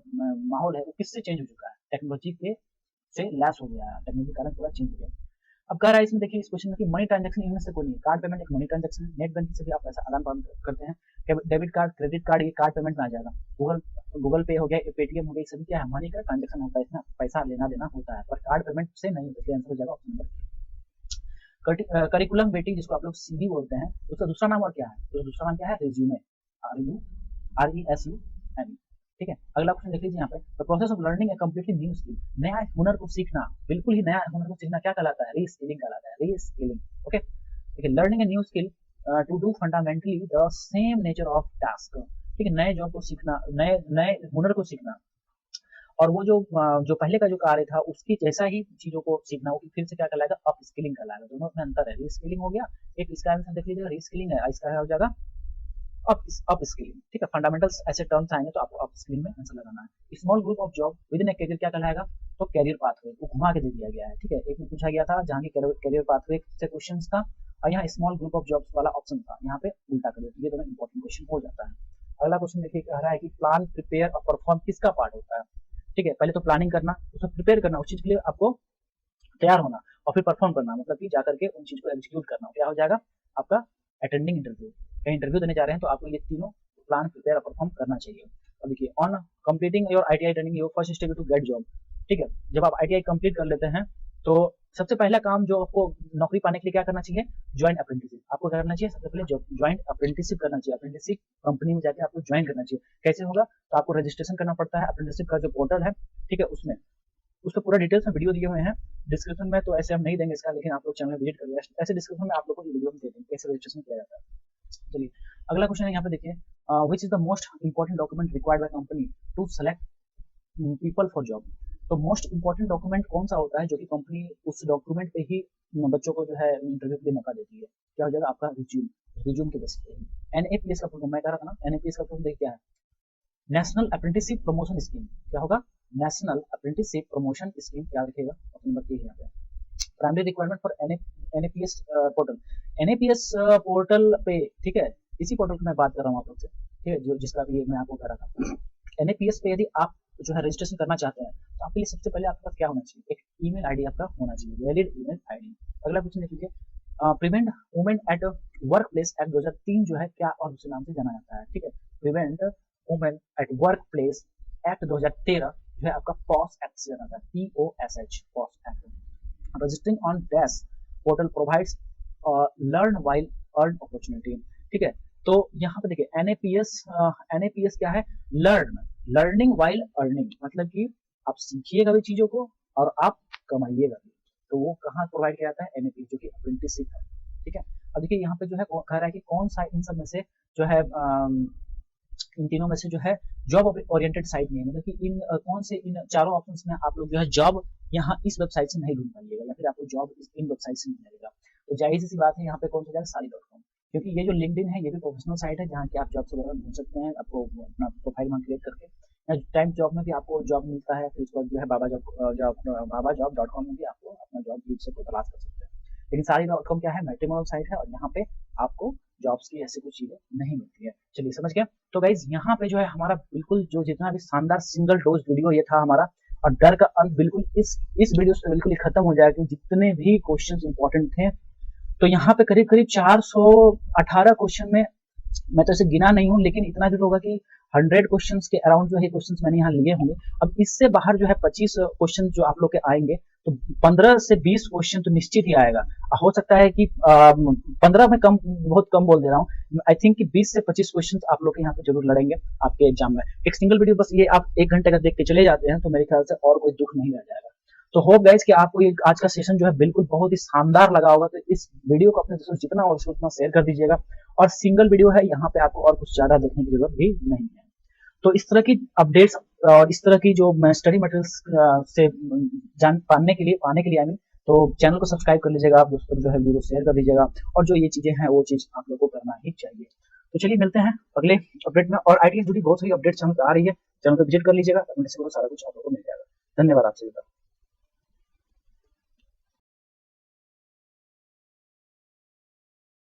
माहौल है वो किससे चेंज हो चुका है, टेक्नोलॉजी के से लैस हो गया है, टेक्नोलॉजी के कारण पूरा चेंज हो गया। अब कह रहा है इसमें देखिए इस क्वेश्चन में कि मनी ट्रांजैक्शन इनमें से कोई नहीं, कार्ड पेमेंट एक मनी ट्रांजैक्शन, नेट बैंकिंग से भी आप पैसा आदान प्रदान करते हैं, डेबिट कार्ड, क्रेडिट कार्ड, ये कार्ड पेमेंट में आ जाएगा, गूगल पे हो गया, पेटीएम हो गया, सभी क्या है, मनी का ट्रांजैक्शन होता है, इसमें पैसा लेना देना होता है, पर कार्ड पेमेंट से नहीं होता है, आंसर हो जाएगा ऑप्शन नंबर। करिकुलम वेटिंग जिसको आप लोग सीवी बोलते हैं, उसका दूसरा नाम और क्या है, तो दूसरा नाम क्या है, रिज्यूमे, RESUME, ठीक है। अगला क्वेश्चन देख लीजिए यहाँ पे, the process of learning A completely new skill, नया हुनर को सीखना, बिल्कुल ही नया हुनर को सीखना क्या कहलाता है, रीस्किलिंग कहलाता है, रीस्किलिंग, ओके, देखिए learning a new skill to do fundamentally the same nature of task, ठीक है, नए जॉब को सीखना, नए नए हुनर को सीखना, और वो जो पहले का जो कार्य था उसकी जैसा ही चीजों को सीखना, वो फिर से क्या कहलाएगा, अप स्किलिंग कहलाएगा, दोनों में अंतर है, रीस्किलिंग हो गया, एक इसका आंसर देख लीजिएगा, रीस्किलिंग है, इसका हो जाएगा अप स्किलिंग, ठीक है, फंडामेंटल्स ऐसे टर्म्स आएंगे तो आपको अप स्किलिंग में आंसर लगाना है। Small group of job with in a career क्या कहलाएगा, तो कैरियर पाथवे, वो घुमा के दे दिया गया है, ठीक है, एक में पूछा गया था जहाँ की कैरियर पाथवे से क्वेश्चन था, और यहाँ स्मॉल ग्रुप ऑफ जॉब्स वाला ऑप्शन था, यहाँ पे उल्टा कर दिया, ये दोनों इंपॉर्टेंट क्वेश्चन हो जाता है। अगला क्वेश्चन देखिए कह रहा है कि प्लान, प्रिपेयर और परफॉर्म किसका पार्ट होता है, ठीक है, पहले तो प्लानिंग करना, उसमें प्रिपेयर करना, उस चीज के लिए आपको तैयार होना, और फिर परफॉर्म करना, मतलब कि जाकर के उन चीज को एग्जीक्यूट करना, क्या हो जाएगा आपका अटेंडिंग इंटरव्यू, कहीं इंटरव्यू देने जा रहे हैं तो आपको ये तीनों प्लान, प्रिपेयर और परफॉर्म करना चाहिए। अब देखिए, on completing your ITI training your first step to get job, ठीक है, जब आप ITI कंप्लीट कर लेते हैं तो सबसे पहला काम जो आपको नौकरी पाने के लिए क्या करना चाहिए, ज्वाइंट अप्रेंटिसशिप, आपको क्या करना चाहिए, सबसे पहले ज्वाइंट अप्रेंटिसशिप करना चाहिए, अप्रेंटिसशिप कंपनी में जाकर आपको ज्वाइन करना चाहिए, कैसे होगा, तो आपको रजिस्ट्रेशन करना पड़ता है, अप्रेंटिसशिप का जो पोर्टल है, ठीक है, उसमें उस पर पूरा डिटेल्स में वीडियो दिए हुए हैं डिस्क्रिप्शन में, तो ऐसे हम नहीं देंगे इसका, लेकिन आप लोग चैनल विजिट करिए, ऐसे डिस्क्रिप्शन में आप लोग को वीडियो में दे देंगे कैसे रजिस्ट्रेशन किया जाता है। चलिए अगला क्वेश्चन है यहाँ पे देखिए, which is the most important document required by company to select people for job, तो मोस्ट इंपॉर्टेंट डॉक्यूमेंट कौन सा होता है जो कि कंपनी उस डॉक्यूमेंट पे ही बच्चों को जो है इंटरव्यू के लिए मौका देती है, क्या हो जाएगा आपका रिज्यूम के बेसिस पे। NAPS का फुल मैं कह रहा था ना, NAPS का फुल देखिए क्या है, नेशनल अप्रेंटिसशिप प्रमोशन स्कीम, क्या होगा, नेशनल अप्रेंटिसशिप प्रमोशन स्कीम, याद रखिएगा अपने बच्चे यहाँ पे। Primary requirement for NAPS portal, NAPS portal पे, ठीक है, इसी पोर्टल की मैं बात कर रहा हूँ आप लोग से, ठीक है, जो जिसका भी मैं आपको कह रहा था, NAPS पे यदि आप जो है रजिस्ट्रेशन करना चाहते हैं तो आपके लिए सबसे पहले आपके पास क्या होना चाहिए, एक ईमेल आईडी आपका होना चाहिए, वैलिड ईमेल आईडी। अगला क्वेश्चन देख लीजिए, prevent women at work place act 2003 जो है क्या और दूसरे नाम से जाना जाता है, ठीक है, prevent women at work place act 2013 जो है आपका पॉस एक्ट से जाना जाता है, POSH, POSH act. Registering on dash portal provides learn while earn opportunity, ठीक है। तो यहाँ पे देखिए एनएपीएस क्या है, लर्निंग वाइल अर्निंग, मतलब कि आप सीखिएगा भी चीजों को और आप कमाइएगा भी। तो वो कहाँ प्रोवाइड किया जाता है, एनएपीएस, जो कि अप्रेंटिसशिप है, ठीक है। अब देखिए यहाँ पे जो है कह रहा है कि कौन सा इन सब में से जो है इन तीनों में से जो है जॉब ओरिएंटेड साइट नहीं है, मतलब कि कौन से इन चारों ऑप्शंस में आप लोग जो है जॉब यहाँ इस वेबसाइट से नहीं ढूंढ पाइएगा, या फिर आपको जॉब इन वेबसाइट से नहीं मिलेगा। तो जाहिर सी बात है यहाँ पे कौन सा जाएगा, सारी.com, क्योंकि ये जो लिंक्डइन है ये भी प्रोफेशनल साइट है जहाँ की आप जॉब वगैरह ढूंढ सकते हैं, आपको अपना प्रोफाइल वहाँ क्रिएट करके, या टाइम जॉब में भी आपको जॉब मिलता है, फिर उसके बाद जो है बाबाजॉब.com में भी आपको अपना जॉब को तलाश कर सकते हैं। लेकिन सारी.com क्या है, मैट्रिमोनियल साइट है और यहाँ पे आपको जॉब्स की ऐसी कुछ चीजें नहीं मिलती है। चलिए समझ गया। तो गाइज यहाँ पे जो है हमारा बिल्कुल जो जितना भी शानदार सिंगल डोज वीडियो ये था हमारा, और डर का अंत बिल्कुल इस वीडियो से बिल्कुल खत्म हो जाएगा, क्योंकि जितने भी क्वेश्चंस इंपॉर्टेंट थे, तो यहाँ पे करीब करीब 418 क्वेश्चन में मैं तो इसे गिना नहीं हूँ, लेकिन इतना जरूर होगा कि 100 क्वेश्चंस के अराउंड जो है क्वेश्चंस मैंने यहाँ लिए होंगे। अब इससे बाहर जो है 25 क्वेश्चन जो आप लोग के आएंगे, तो 15 से 20 क्वेश्चन तो निश्चित ही आएगा। हो सकता है कि 15 में कम, बहुत कम बोल दे रहा हूँ, आई थिंक कि 20 से 25 क्वेश्चन आप लोग के यहाँ पे जरूर लड़ेंगे आपके एग्जाम में। एक सिंगल वीडियो बस ये आप 1 घंटे का देख के चले जाते हैं तो मेरे ख्याल से और कोई दुख नहीं रह जाएगा। तो होप गाइस कि आपको ये आज का सेशन जो है बिल्कुल बहुत ही शानदार लगा होगा। तो इस वीडियो को अपने दोस्तों जितना हो सके उतना शेयर कर दीजिएगा, और सिंगल वीडियो है, यहाँ पे आपको और कुछ ज्यादा देखने की जरूरत भी नहीं है। तो इस तरह की अपडेट्स और इस तरह की जो मैं स्टडी मटेरियल्स से पाने के लिए आई मीन, तो चैनल को सब्सक्राइब कर लीजिएगा, आप दोस्तों जो है वीडियो शेयर कर दीजिएगा, और जो ये चीजें हैं वो चीज आप लोगों को करना ही चाहिए। तो चलिए मिलते हैं अगले अपडेट में, और आईटी से जुड़ी बहुत सारी अपडेट चैनल पे आ रही है, चैनल को विजिट कर लीजिएगा, सारा कुछ आप लोगों को मिल जाएगा। धन्यवाद आप सभी का।